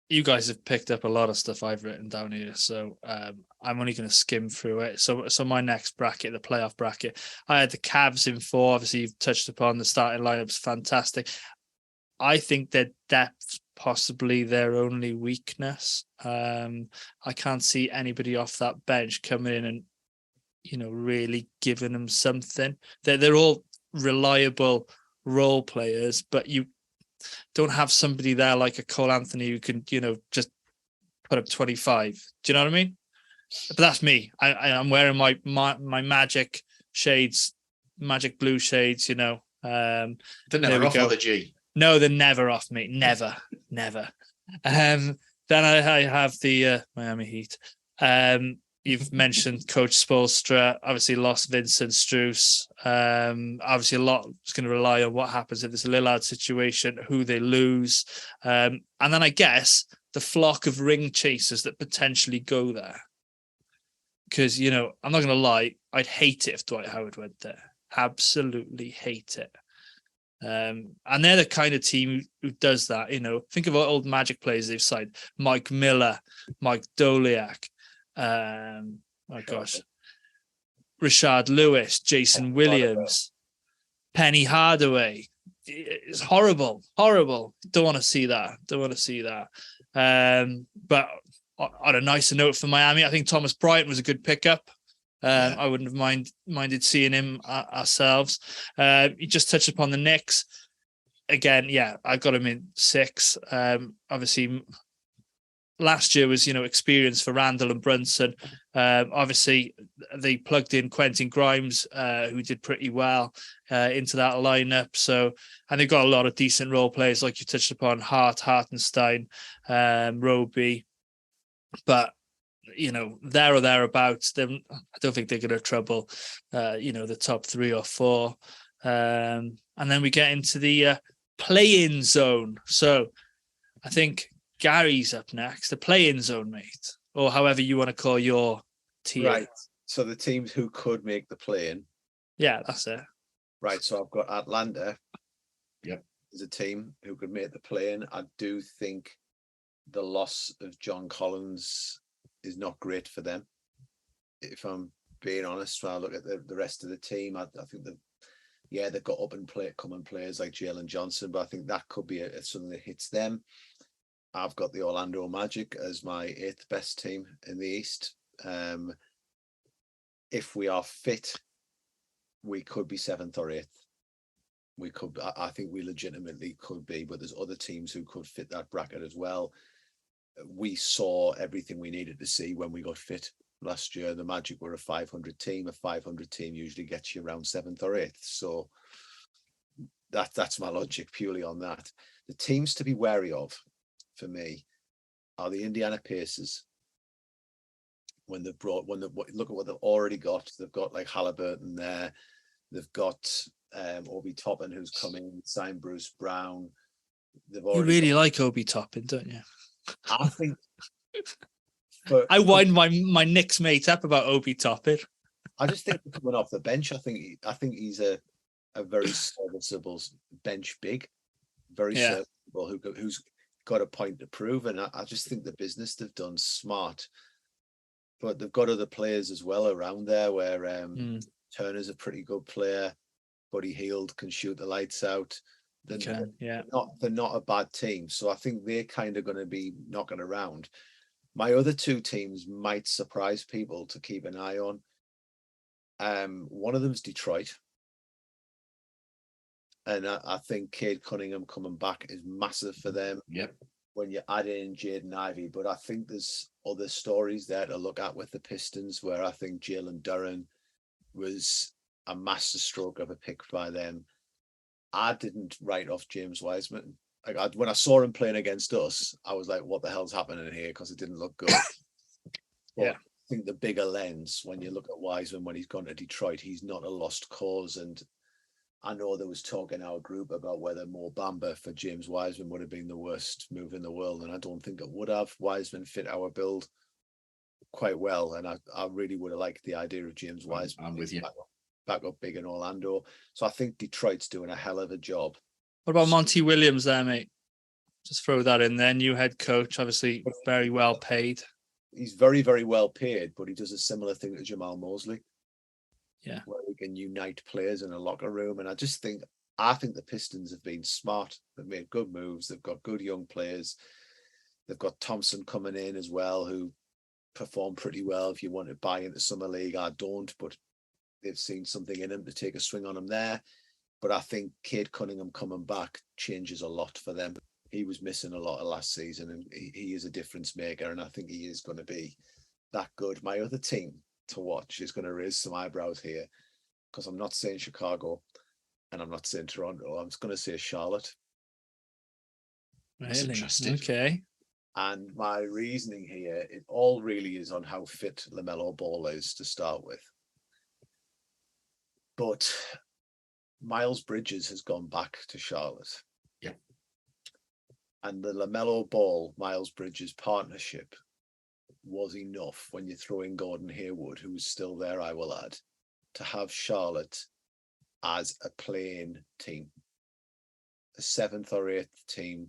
You guys have picked up a lot of stuff I've written down here, so I'm only going to skim through it. So my next bracket, the playoff bracket, I had the Cavs in 4. Obviously, you've touched upon the starting lineup's fantastic. I think their depth possibly their only weakness. I can't see anybody off that bench coming in and really giving them something. They're all reliable role players, but you don't have somebody there like a Cole Anthony who can, just put up 25. Do you know what I mean? But that's me. I'm wearing my Magic shades, Magic blue shades, They're never off the G. No, they're never off me. Never. Then I have the Miami Heat. You've mentioned Coach Spoelstra, obviously lost Vincent Strus. Obviously, a lot is going to rely on what happens if there's a Lillard situation, who they lose. And then I guess the flock of ring chasers that potentially go there. Because, I'm not going to lie, I'd hate it if Dwight Howard went there. Absolutely hate it. And they're the kind of team who does that. Think of old Magic players they've signed. Mike Miller, Mike Doliak. Rashard Lewis, Jason Williams, Penny Hardaway. It's horrible. Don't want to see that. But on a nicer note for Miami, I think Thomas Bryant was a good pickup. I wouldn't have minded seeing him ourselves. You just touched upon the Knicks again. Yeah, I got him in 6. Obviously, last year was, experience for Randall and Brunson. Obviously, they plugged in Quentin Grimes, who did pretty well into that lineup. So, and they've got a lot of decent role players, like you touched upon, Hartenstein, Roby. But, there or thereabouts, I don't think they're going to trouble, the top 3 or 4. And then we get into the play-in zone. So, I think Gary's up next, the play-in zone, mate, or however you want to call your team. Right. So the teams who could make the play-in. Yeah, that's it. Right. So I've got Atlanta. Yep. As a team who could make the play-in. I do think the loss of John Collins is not great for them. If I'm being honest, when I look at the rest of the team, I think they've got up and coming players like Jalen Johnson, but I think that could be something that hits them. I've got the Orlando Magic as my 8th best team in the East. If we are fit, we could be 7th or 8th. We could. I think we legitimately could be, but there's other teams who could fit that bracket as well. We saw everything we needed to see when we got fit last year. The Magic were a 500 team. A 500 team usually gets you around 7th or 8th. So that's my logic purely on that. The teams to be wary of for me are the Indiana Pacers. Look at what they've already got. They've got like Halliburton there. They've got Obi Toppin, who's come in, signed Bruce Brown. You really like Obi Toppin, don't you? I think. I wind my Knicks mate up about Obi Toppin. I just think coming off the bench, I think he's a very serviceable bench big, very serviceable who's got a point to prove, and I just think the business they've done smart. But they've got other players as well around there where Turner's a pretty good player. Buddy Hield can shoot the lights out. They're not a bad team. So I think they're kind of going to be knocking around. My other two teams might surprise people to keep an eye on. One of them is Detroit. And I think Cade Cunningham coming back is massive for them. Yep. When you add in Jaden Ivey, but I think there's other stories there to look at with the Pistons, where I think Jalen Duren was a masterstroke of a pick by them. I didn't write off James Wiseman. When I saw him playing against us, I was like, "What the hell's happening here?" Because it didn't look good. I think the bigger lens, when you look at Wiseman when he's gone to Detroit, he's not a lost cause. And I know there was talk in our group about whether Mo Bamba for James Wiseman would have been the worst move in the world, and I don't think it would have. Wiseman fit our build quite well, and I really would have liked the idea of James Wiseman. I'm with you. Back up big in Orlando. So I think Detroit's doing a hell of a job. What about Monty Williams there, mate? Just throw that in there. New head coach, obviously very well paid. He's very, very well paid, but he does a similar thing to Jamal Mosley. Yeah. Where we can unite players in a locker room. And I think the Pistons have been smart. They've made good moves. They've got good young players. They've got Thompson coming in as well, who performed pretty well. If you want to buy into Summer League, I don't, but they've seen something in him to take a swing on him there. But I think Cade Cunningham coming back changes a lot for them. He was missing a lot of last season, and he is a difference maker, and I think he is going to be that good. My other team to watch is going to raise some eyebrows here, because I'm not saying Chicago and I'm not saying Toronto. I'm just going to say Charlotte. Really? Interesting. Okay. And my reasoning here, it all really is on how fit LaMelo Ball is to start with. But Miles Bridges has gone back to Charlotte. Yeah. And the LaMelo Ball, Miles Bridges partnership was enough, when you throw in Gordon Hayward, who's still there, I will add, to have Charlotte as a playing team. The 7th or 8th team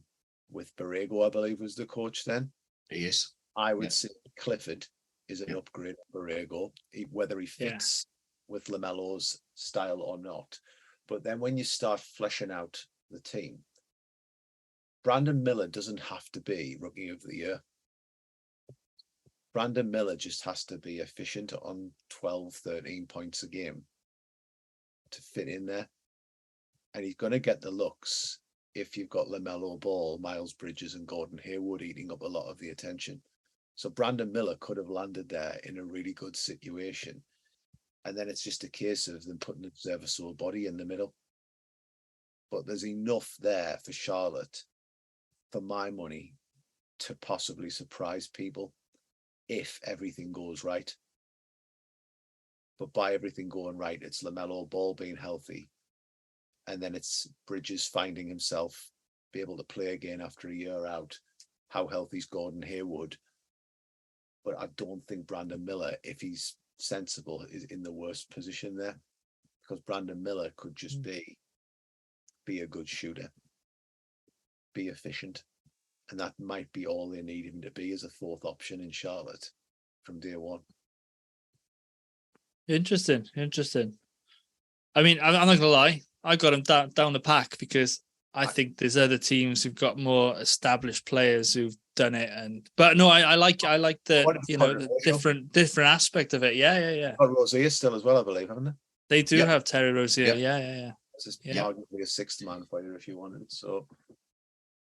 with Borrego, I believe, was the coach then. He is. I would say Clifford is an upgrade of Borrego, whether he fits with LaMelo's style or not. But then when you start fleshing out the team, Brandon Miller doesn't have to be Rookie of the Year. Brandon Miller just has to be efficient on 12, 13 points a game to fit in there. And he's going to get the looks if you've got LaMelo Ball, Miles Bridges and Gordon Hayward eating up a lot of the attention. So Brandon Miller could have landed there in a really good situation. And then it's just a case of them putting a serviceable body in the middle. But there's enough there for Charlotte, for my money, to possibly surprise people if everything goes right. But by everything going right, it's LaMelo Ball being healthy. And then it's Bridges finding himself, be able to play again after a year out. How healthy's Gordon Hayward? But I don't think Brandon Miller, if he's sensible, is in the worst position there, because Brandon Miller could just be a good shooter, be efficient, and that might be all they need him to be, as a 4th option in Charlotte from day one. Interesting. I mean, I'm not gonna lie, I got him down the pack because I think there's other teams who've got more established players who've done it, but no, I like the the different aspect of it. Yeah. Oh, Rozier still as well, I believe, haven't they? They do have Terry Rozier. Yeah. This is arguably a 6th man fighter if you wanted. So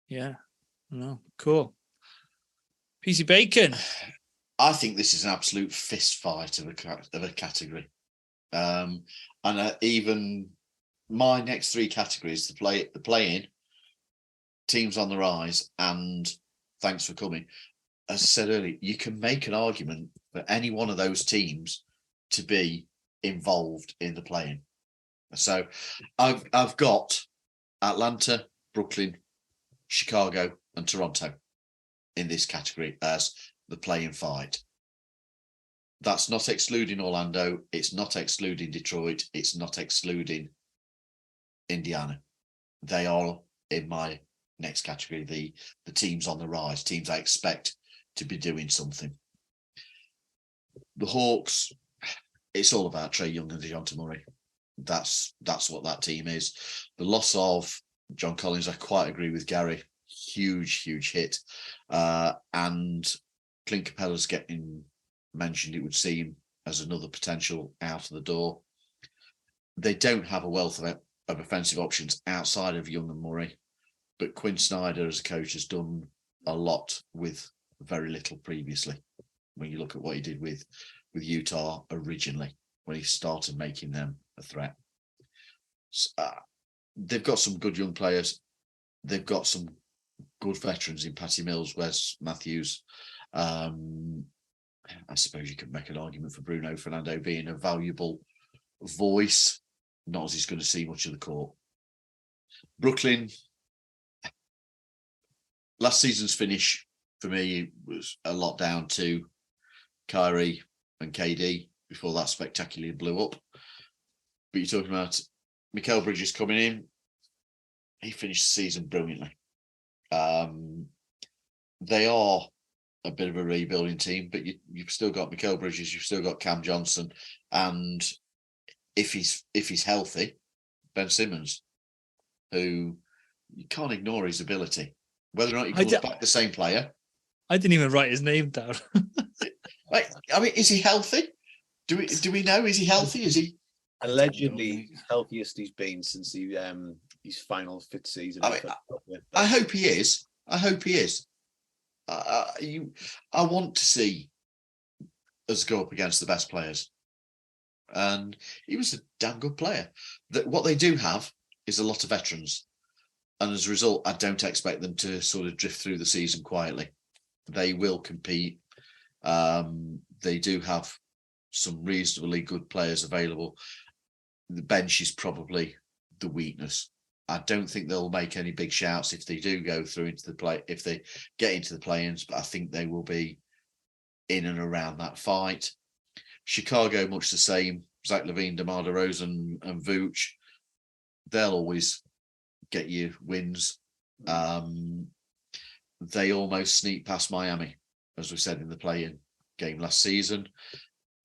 yeah, no, cool. PC Bacon. I think this is an absolute fist fight of a category, and even my next 3 categories: the play-in, teams on the rise, and thanks for coming. As I said earlier, you can make an argument for any one of those teams to be involved in the play-in. So I've got Atlanta, Brooklyn, Chicago, and Toronto in this category as the play-in fight. That's not excluding Orlando. It's not excluding Detroit. It's not excluding Indiana. They are in my next category, the teams on the rise, teams I expect to be doing something. The Hawks, it's all about Trae Young and DeJounte Murray. That's what that team is. The loss of John Collins, I quite agree with Gary. Huge hit. And Clint Capella's getting mentioned, it would seem, as another potential out of the door. They don't have a wealth of offensive options outside of Young and Murray, but Quinn Snyder as a coach has done a lot with very little previously. When you look at what he did with Utah originally, when he started making them a threat. They've got some good young players. They've got some good veterans in Patty Mills, Wes Matthews. I suppose you could make an argument for Bruno Fernando being a valuable voice, not as he's going to see much of the court. Brooklyn, last season's finish for me was a lot down to Kyrie and KD before that spectacularly blew up. But you're talking about Mikal Bridges coming in. He finished the season brilliantly. They are a bit of a rebuilding team, but you've still got Mikal Bridges, you've still got Cam Johnson, and if he's healthy, Ben Simmons, who you can't ignore his ability. Whether or not he comes back the same player. I didn't even write his name down. I mean, is he healthy? Do we know? Is he healthy? Is he allegedly healthiest he's been since his final fit season? I hope he is. I hope he is. I want to see us go up against the best players, and he was a damn good player. What they do have is a lot of veterans, and as a result, I don't expect them to sort of drift through the season quietly. They will compete. They do have some reasonably good players available. The bench is probably the weakness. I don't think they'll make any big shouts if they do go through into the play, if they get into the play-ins, but I think they will be in and around that fight. Chicago, much the same. Zach LaVine, DeMar DeRozan, and Vooch, they'll always get you wins. They almost sneak past Miami, as we said in the play-in game last season.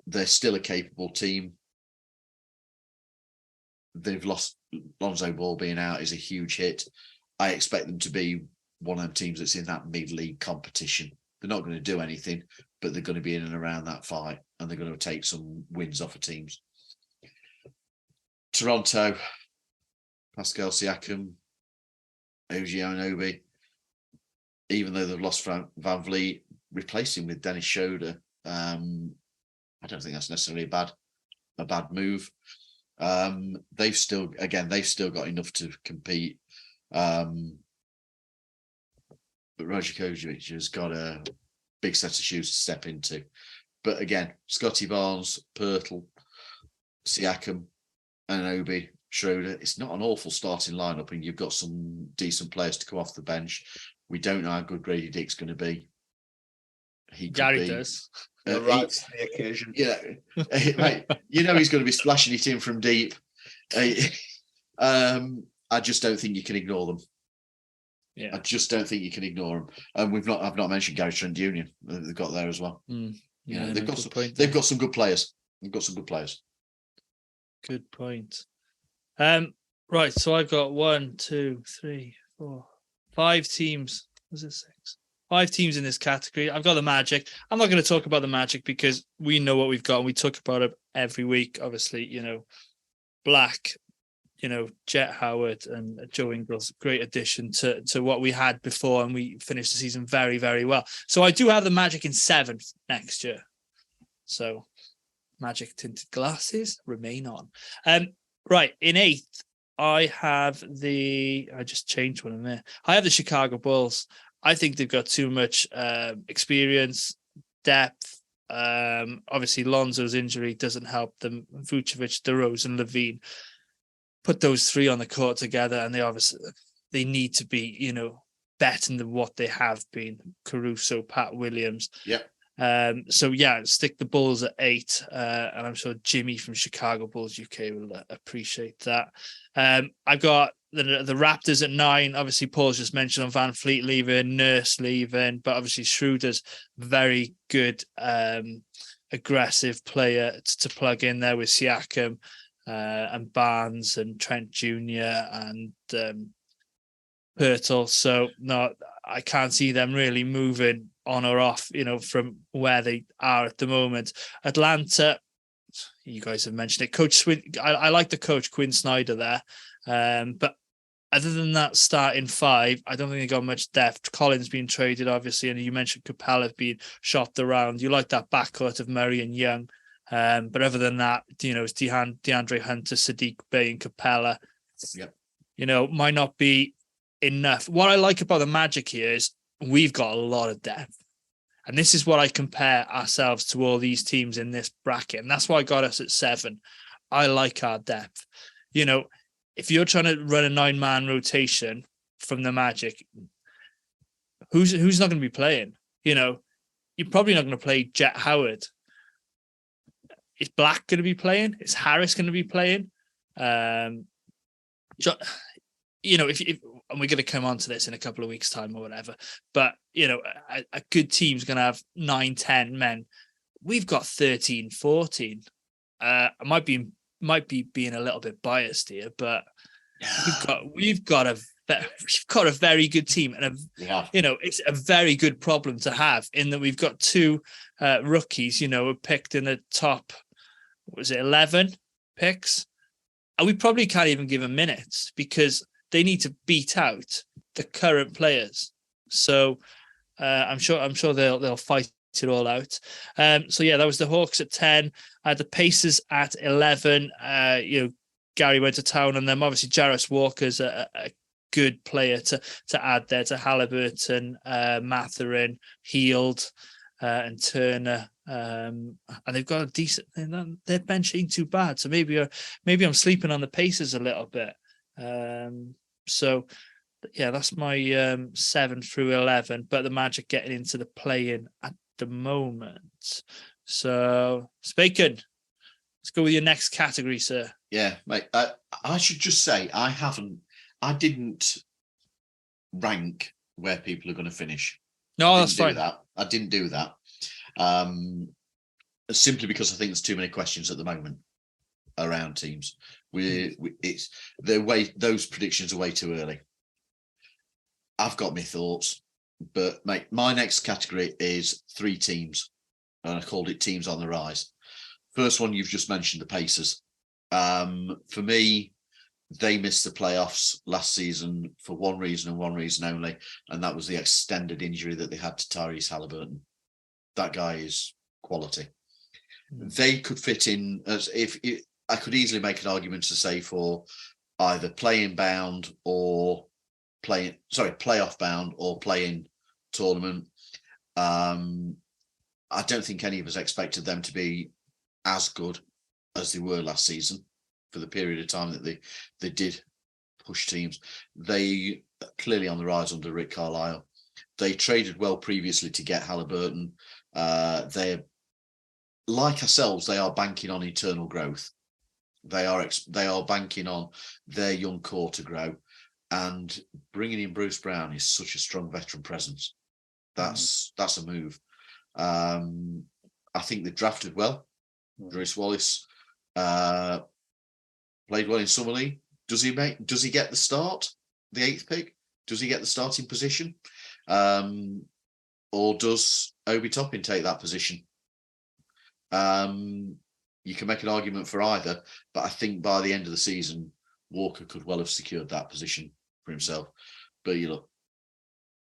They're still a capable team. They've lost Lonzo Ball being out is a huge hit. I expect them to be one of them teams that's in that mid-league competition. They're not going to do anything, but they're going to be in and around that fight, and they're going to take some wins off of teams. Toronto, Pascal Siakam, OG Anunoby, even though they've lost Van Vliet, replacing with Dennis Schroeder, I don't think that's necessarily a bad move. They've still got enough to compete. But Roger Kojic has got a big set of shoes to step into. But again, Scotty Barnes, Pirtle, Siakam, Anunoby, Schroeder, it's not an awful starting lineup, and you've got some decent players to come off the bench. We don't know how good Grady Dick's going to be. Gary does. Rise to the occasion. Yeah, right. You know he's going to be splashing it in from deep. I just don't think you can ignore them. Yeah, I just don't think you can ignore them. And I've not mentioned Gary Trent Jr. They've got there as well. Yeah, they've got some good players. They've got some good players. Good point. Right. So I've got 1, 2, 3, 4, 5 teams. Was it 6? 5 teams in this category. I've got the Magic. I'm not going to talk about the Magic because we know what we've got, and we talk about it every week. Obviously, Black, Jet Howard and Joe Ingles, great addition to what we had before, and we finished the season very, very well. So I do have the Magic in 7th next year. So Magic tinted glasses remain on. Right, in 8th, I just changed one in there. I have the Chicago Bulls. I think they've got too much experience, depth. Obviously, Lonzo's injury doesn't help them. Vucevic, DeRozan, Levine, put those three on the court together, and they need to be, better than what they have been. Caruso, Pat Williams. Yep. So stick the Bulls at 8, and I'm sure Jimmy from Chicago Bulls UK will appreciate that. I've got the Raptors at 9. Obviously, Paul's just mentioned on Van Fleet leaving, Nurse leaving, but obviously Schroeder's very good, aggressive player to plug in there with Siakam and Barnes and Trent Jr. and Pirtle. So no, I can't see them really moving on or off, from where they are at the moment. Atlanta, you guys have mentioned it. Coach Swin, I like the coach Quinn Snyder there, but other than that starting 5, I don't think they got much depth. Collins being traded, obviously, and you mentioned Capella being shopped around. You like that backcourt of Murray and Young, but other than that, it's DeAndre Hunter, Sadiq Bey, and Capella. Yep. Might not be enough. What I like about the Magic here is we've got a lot of depth. And this is what I compare ourselves to all these teams in this bracket. And that's why I got us at 7. I like our depth. If you're trying to run a 9-man rotation from the Magic, who's not going to be playing? You're probably not going to play Jet Howard. Is Black going to be playing? Is Harris going to be playing? If and we're going to come on to this in a couple of weeks' time or whatever, but a good team's going to have 9-10 men. We've got 13, 14. I might be being a little bit biased here, but we've got a very good team, and it's a very good problem to have in that we've got 2 rookies, picked in the top, 11 picks, and we probably can't even give them minutes because they need to beat out the current players. So I'm sure they'll fight it all out. That was the Hawks at 10. The Pacers at 11. Gary went to town on them. Obviously, Jarvis Walker's a good player to add there to Halliburton, Mathurin, Heald, and Turner. And they've got a decent. Their bench ain't too bad. So maybe I'm sleeping on the Pacers a little bit. That's my 7 through 11, but the Magic getting into the play-in at the moment. So, Spacon, let's go with your next category, sir. Yeah, mate. I should just say I didn't rank where people are going to finish. No, that's fine. I didn't do that. Simply because I think there's too many questions at the moment around teams. Those predictions are way too early. I've got my thoughts, but mate, my next category is 3 teams, and I called it teams on the rise. First one you've just mentioned, the Pacers. For me, they missed the playoffs last season for one reason and one reason only, and that was the extended injury that they had to Tyrese Halliburton. That guy is quality. They could fit in as I could easily make an argument to say for either play-in bound or playoff bound or play-in tournament. I don't think any of us expected them to be as good as they were last season for the period of time that they did push teams. They clearly on the rise under Rick Carlisle. They traded well previously to get Halliburton. They're like ourselves. They are banking on eternal growth. They are banking on their young core to grow, and bringing in Bruce Brown is such a strong veteran presence. That's a move. I think they drafted well. Bruce Wallace played well in Summer League. Does he get the start? The 8th pick? Does he get the starting position? Or does Obi Toppin take that position? You can make an argument for either, but I think by the end of the season, Walker could well have secured that position for himself. But you look,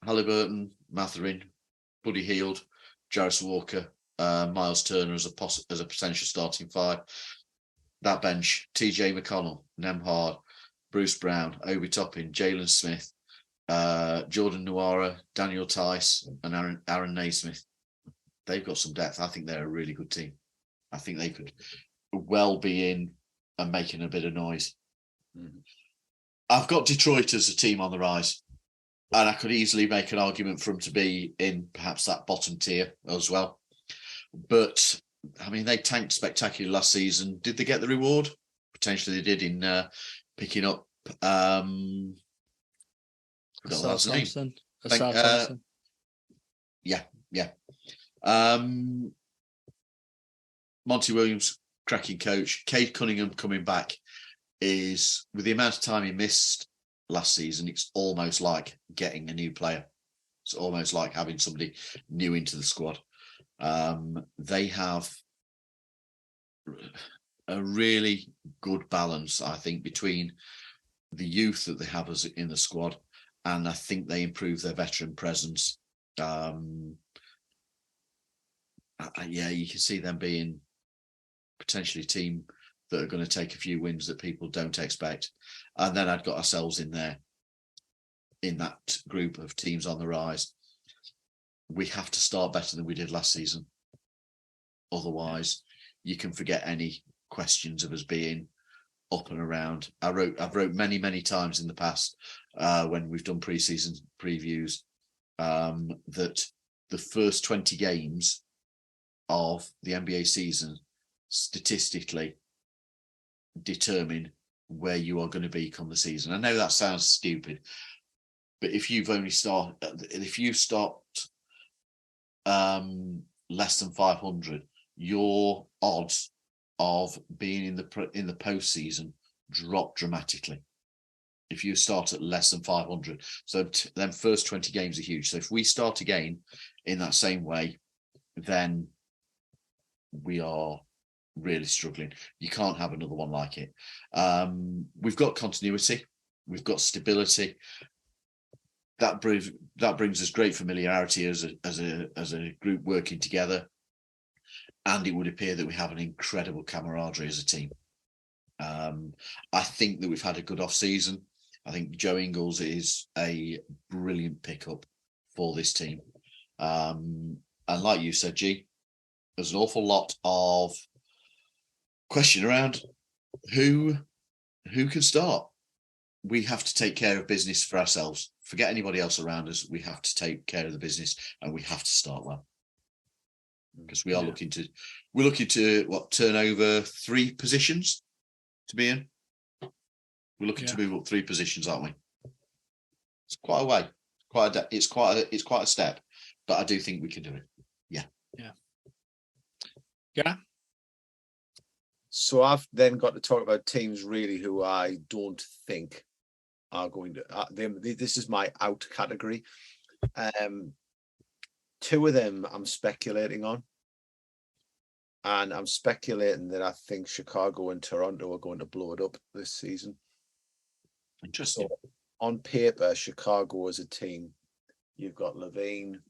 Halliburton, Mathurin, Buddy Hield, Jarvis Walker, Miles Turner as a potential starting 5. That bench: TJ McConnell, Nemhard, Bruce Brown, Obi Toppin, Jalen Smith, Jordan Nuara, Daniel Tice, and Aaron Naismith. They've got some depth. I think they're a really good team. I think they could well be in and making a bit of noise. Mm-hmm. I've got Detroit as a team on the rise, and I could easily make an argument for them to be in perhaps that bottom tier as well. But I mean, they tanked spectacularly last season. Did they get the reward? Potentially they did in picking up Thompson. Yeah. Monty Williams, cracking coach. Cade Cunningham coming back is, with the amount of time he missed last season, it's almost like getting a new player. It's almost like having somebody new into the squad. They have a really good balance, I think, between the youth that they have as in the squad, and I think they improve their veteran presence. You can see them being potentially a team that are going to take a few wins that people don't expect. And then I've got ourselves in there, in that group of teams on the rise. We have to start better than we did last season. Otherwise, you can forget any questions of us being up and around. I've wrote many times in the past when we've done pre-season previews that the first 20 games of the NBA season statistically determine where you are going to be come the season. I know that sounds stupid, but if you stopped less than 500, your odds of being in the postseason drop dramatically. If you start at less than 500, so then first 20 games are huge. So if we start again in that same way, then we are really struggling. You can't have another one like it. We've got continuity, we've got stability. That brings us great familiarity as a group working together, and it would appear that we have an incredible camaraderie as a team. I think that we've had a good off-season. I think Joe Ingles is a brilliant pickup for this team. And like you said, G, there's an awful lot of question around who can start. We have to take care of business for ourselves. Forget anybody else around us. We have to take care of the business, and we have to start well. Because we're looking to turn over 3 positions to be in. We're looking to move up 3 positions, aren't we? It's quite a way. It's quite a step, but I do think we can do it. Yeah. So I've then got to talk about teams really who I don't think are going to. This is my out category. 2 of them I'm speculating on, and I'm speculating that I think Chicago and Toronto are going to blow it up this season. Interesting. So on paper, Chicago as a team, you've got Levine,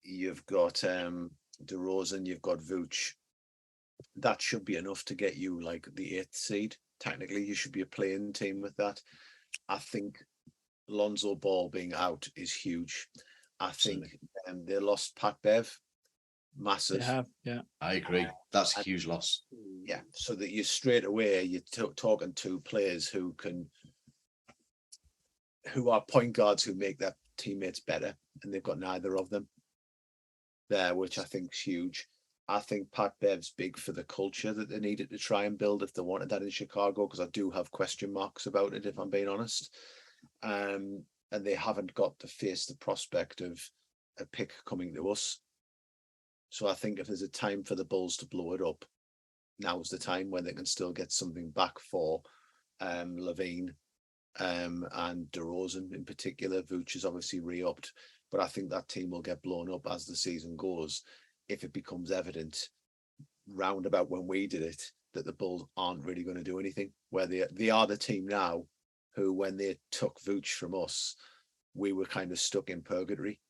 you've got DeRozan, you've got Vooch. That should be enough to get you like the 8th seed. Technically, you should be a playing team with that. I think Lonzo Ball being out is huge. I think they lost Pat Bev. Massive. Yeah. I agree. That's a huge loss. Yeah. So that you straight away, you're talking to players who are point guards who make their teammates better, and they've got neither of them there, which I think is huge. I think Pat Bev's big for the culture that they needed to try and build if they wanted that in Chicago, because I do have question marks about it, if I'm being honest. And they haven't got to face the prospect of a pick coming to us. So I think if there's a time for the Bulls to blow it up, now's the time when they can still get something back for Levine and DeRozan in particular. Vooch is obviously re-upped, but I think that team will get blown up as the season goes if it becomes evident round about when we did it that the Bulls aren't really going to do anything, where they are the team now who, when they took Vooch from us, we were kind of stuck in purgatory.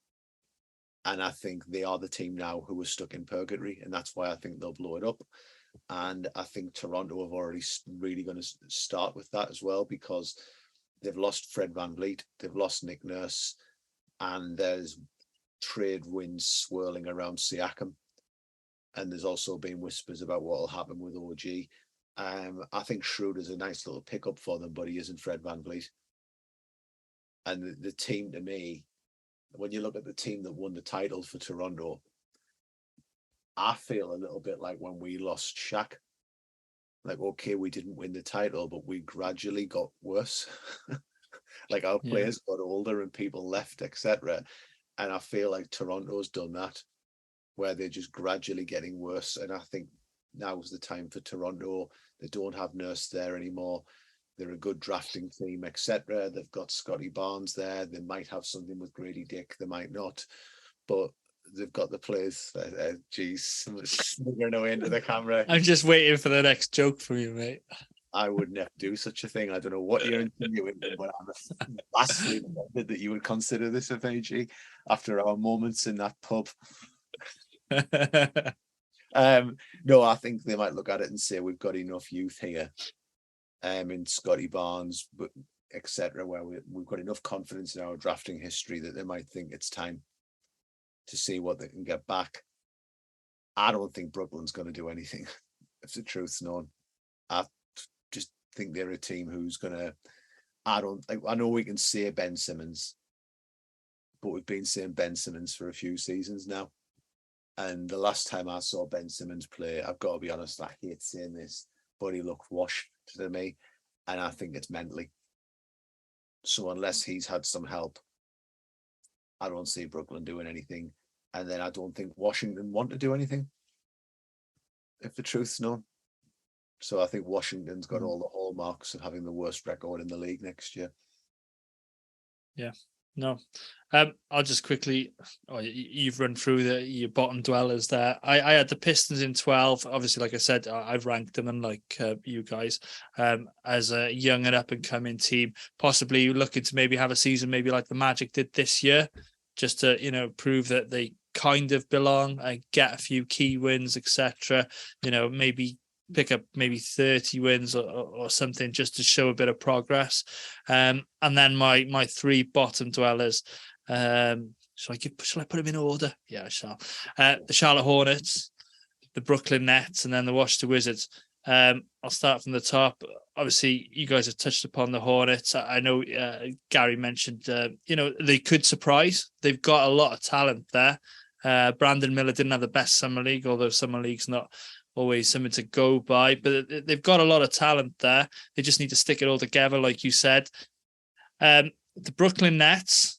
And I think they are the team now who are stuck in purgatory, and that's why I think they'll blow it up. And I think Toronto have already really going to start with that as well, because they've lost Fred VanVleet, they've lost Nick Nurse, and there's trade winds swirling around Siakam. And there's also been whispers about what will happen with OG. I think Schroeder's a nice little pickup for them, but he isn't Fred VanVleet. And the team, to me, when you look at the team that won the title for Toronto, I feel a little bit like when we lost Shaq. Like, okay, we didn't win the title, but we gradually got worse. Like our players got older and people left, etc. And I feel like Toronto's done that, where they're just gradually getting worse. And I think now's the time for Toronto. They don't have Nurse there anymore. They're a good drafting team, etc. They've got Scotty Barnes there. They might have something with Grady Dick. They might not. But they've got the players. Sniggering away into the camera. I'm just waiting for the next joke from you, mate. I would never do such a thing. I don't know what you're insinuating, but I'm vastly offended that you would consider this a VG after our moments in that pub. No, I think they might look at it and say we've got enough youth here, in Scotty Barnes, but etc., where we've got enough confidence in our drafting history that they might think it's time to see what they can get back. I don't think Brooklyn's going to do anything, if the truth's known. I just think they're a team who's going to. I know we can say Ben Simmons, but we've been saying Ben Simmons for a few seasons now. And the last time I saw Ben Simmons play, I've got to be honest, I hate saying this, but he looked washed to me, and I think it's mentally. So unless he's had some help, I don't see Brooklyn doing anything. And then I don't think Washington want to do anything, if the truth's known. So I think Washington's got all the hallmarks of having the worst record in the league next year. Yeah. No, I'll just quickly. You've run through your bottom dwellers there. I had the Pistons in 12. Obviously, like I said, I've ranked them, unlike you guys, as a young and up and coming team. Possibly looking to maybe have a season, maybe like the Magic did this year, just to prove that they kind of belong and get a few key wins, etc. Maybe pick up maybe 30 wins or something just to show a bit of progress. And then my three bottom dwellers, shall I put them in order? Yeah, I shall. The Charlotte Hornets, the Brooklyn Nets, and then the Washington Wizards. I'll start from the top. Obviously, you guys have touched upon the Hornets. I know Gary mentioned, they could surprise. They've got a lot of talent there. Brandon Miller didn't have the best summer league, although summer league's not always something to go by, but they've got a lot of talent there. They just need to stick it all together, like you said. The Brooklyn Nets,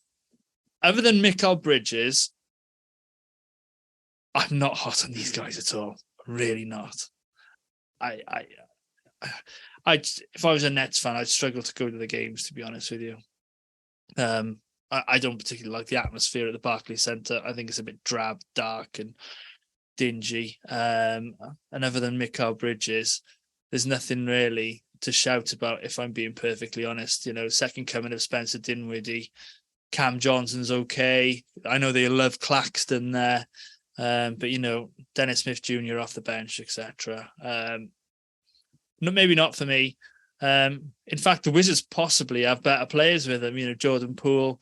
other than Mikal Bridges, I'm not hot on these guys at all. Really not. If I was a Nets fan, I'd struggle to go to the games, to be honest with you. I don't particularly like the atmosphere at the Barclays Centre. I think it's a bit drab, dark, and dingy. And other than Mikal Bridges, there's nothing really to shout about, if I'm being perfectly honest. Second coming of Spencer Dinwiddie. Cam Johnson's okay. I know they love Claxton there, but Dennis Smith Jr. off the bench, etc. Maybe not for me. In fact, the Wizards possibly have better players with them. Jordan Poole,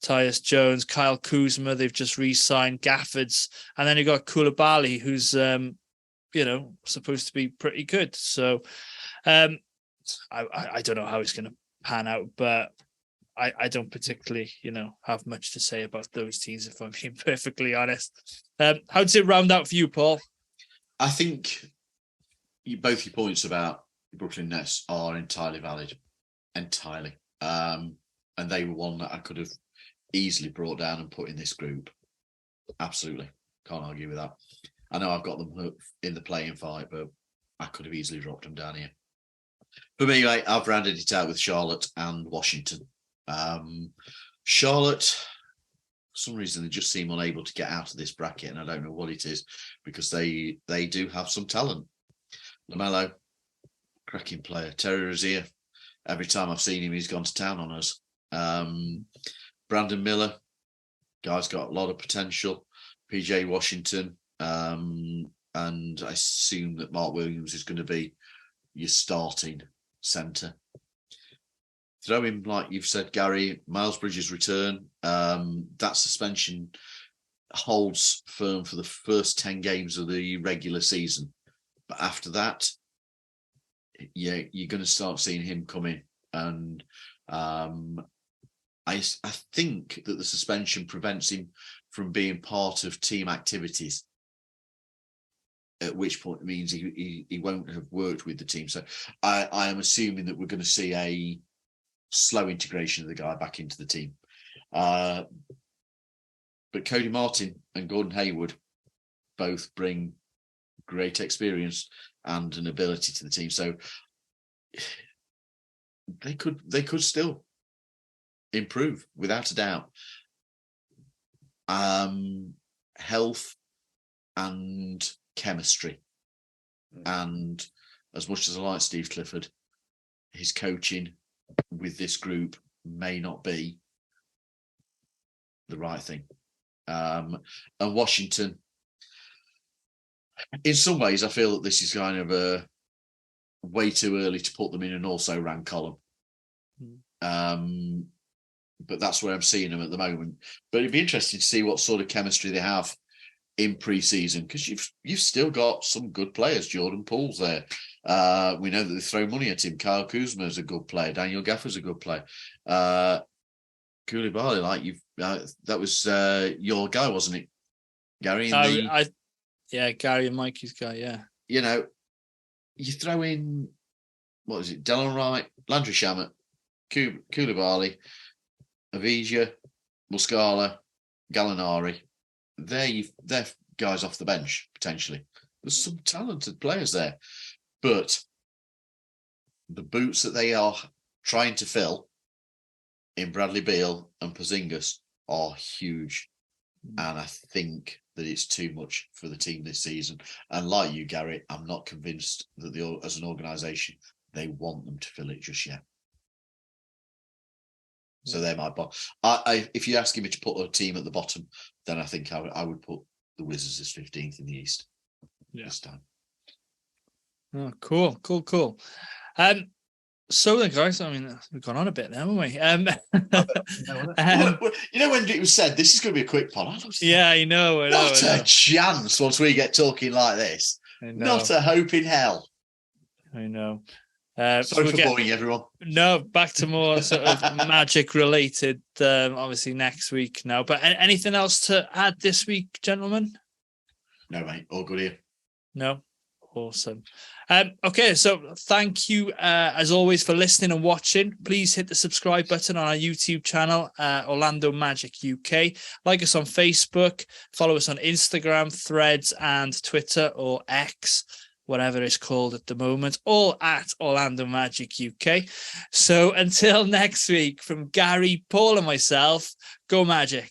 Tyus Jones, Kyle Kuzma, they've just re-signed Gaffords, and then you've got Koulibaly, who's supposed to be pretty good. So I don't know how it's going to pan out, but I don't particularly have much to say about those teams, if I'm being perfectly honest. How does it round out for you, Paul? I think both your points about the Brooklyn Nets are entirely valid, entirely, and they were one that I could have easily brought down and put in this group. Absolutely. Can't argue with that. I know I've got them in the playing fight, but I could have easily dropped them down here. For me, mate, I've rounded it out with Charlotte and Washington. Charlotte, for some reason, they just seem unable to get out of this bracket, and I don't know what it is, because they do have some talent. LaMelo, cracking player. Terry Rozier, every time I've seen him, he's gone to town on us. Brandon Miller, guy's got a lot of potential. PJ Washington, and I assume that Mark Williams is going to be your starting centre. throw in, like you've said, Gary, Miles Bridges' return. That suspension holds firm for the first 10 games of the regular season. But after that, yeah, you're going to start seeing him come in. And I think that the suspension prevents him from being part of team activities, at which point it means he won't have worked with the team. So I am assuming that we're going to see a slow integration of the guy back into the team. But Cody Martin and Gordon Hayward both bring great experience and an ability to the team. So they could still improve without a doubt. Health and chemistry. And as much as I like Steve Clifford, his coaching with this group may not be the right thing. And Washington, in some ways, I feel that this is kind of a way too early to put them in an also ran column. But that's where I'm seeing them at the moment. But it'd be interesting to see what sort of chemistry they have in pre-season, because you've still got some good players. Jordan Poole's there. We know that they throw money at him. Kyle Kuzma is a good player. Daniel Gaffer's a good player. Koulibaly, like that was your guy, wasn't it, Gary? Gary and Mikey's guy. Yeah. You know, you throw in, what is it? Delon Wright, Landry Shamet, Koulibaly, Avija, Muscala, Gallinari. They're guys off the bench, potentially. There's some talented players there. But the boots that they are trying to fill in Bradley Beal and Porzingis are huge. And I think that it's too much for the team this season. And like you, Gary, I'm not convinced that as an organisation, they want them to fill it just yet. So they're my boss. If you're asking me to put a team at the bottom, then I think I would put the Wizards as 15th in the East this time. Oh, cool. So then, guys, I mean, we've gone on a bit now, haven't we? You know, when it was said, this is going to be a quick pod. I know. Not a chance once we get talking like this. Not a hope in hell. I know. Sorry for boring everyone. No, back to more sort of Magic related, obviously next week now. But anything else to add this week, gentlemen? No, mate. All good here. No? Awesome. Okay, so thank you as always for listening and watching. Please hit the subscribe button on our YouTube channel, Orlando Magic UK. Like us on Facebook, follow us on Instagram, Threads, and Twitter, or X, whatever it's called at the moment, all at Orlando Magic UK. So until next week, from Gary, Paul, and myself, go Magic.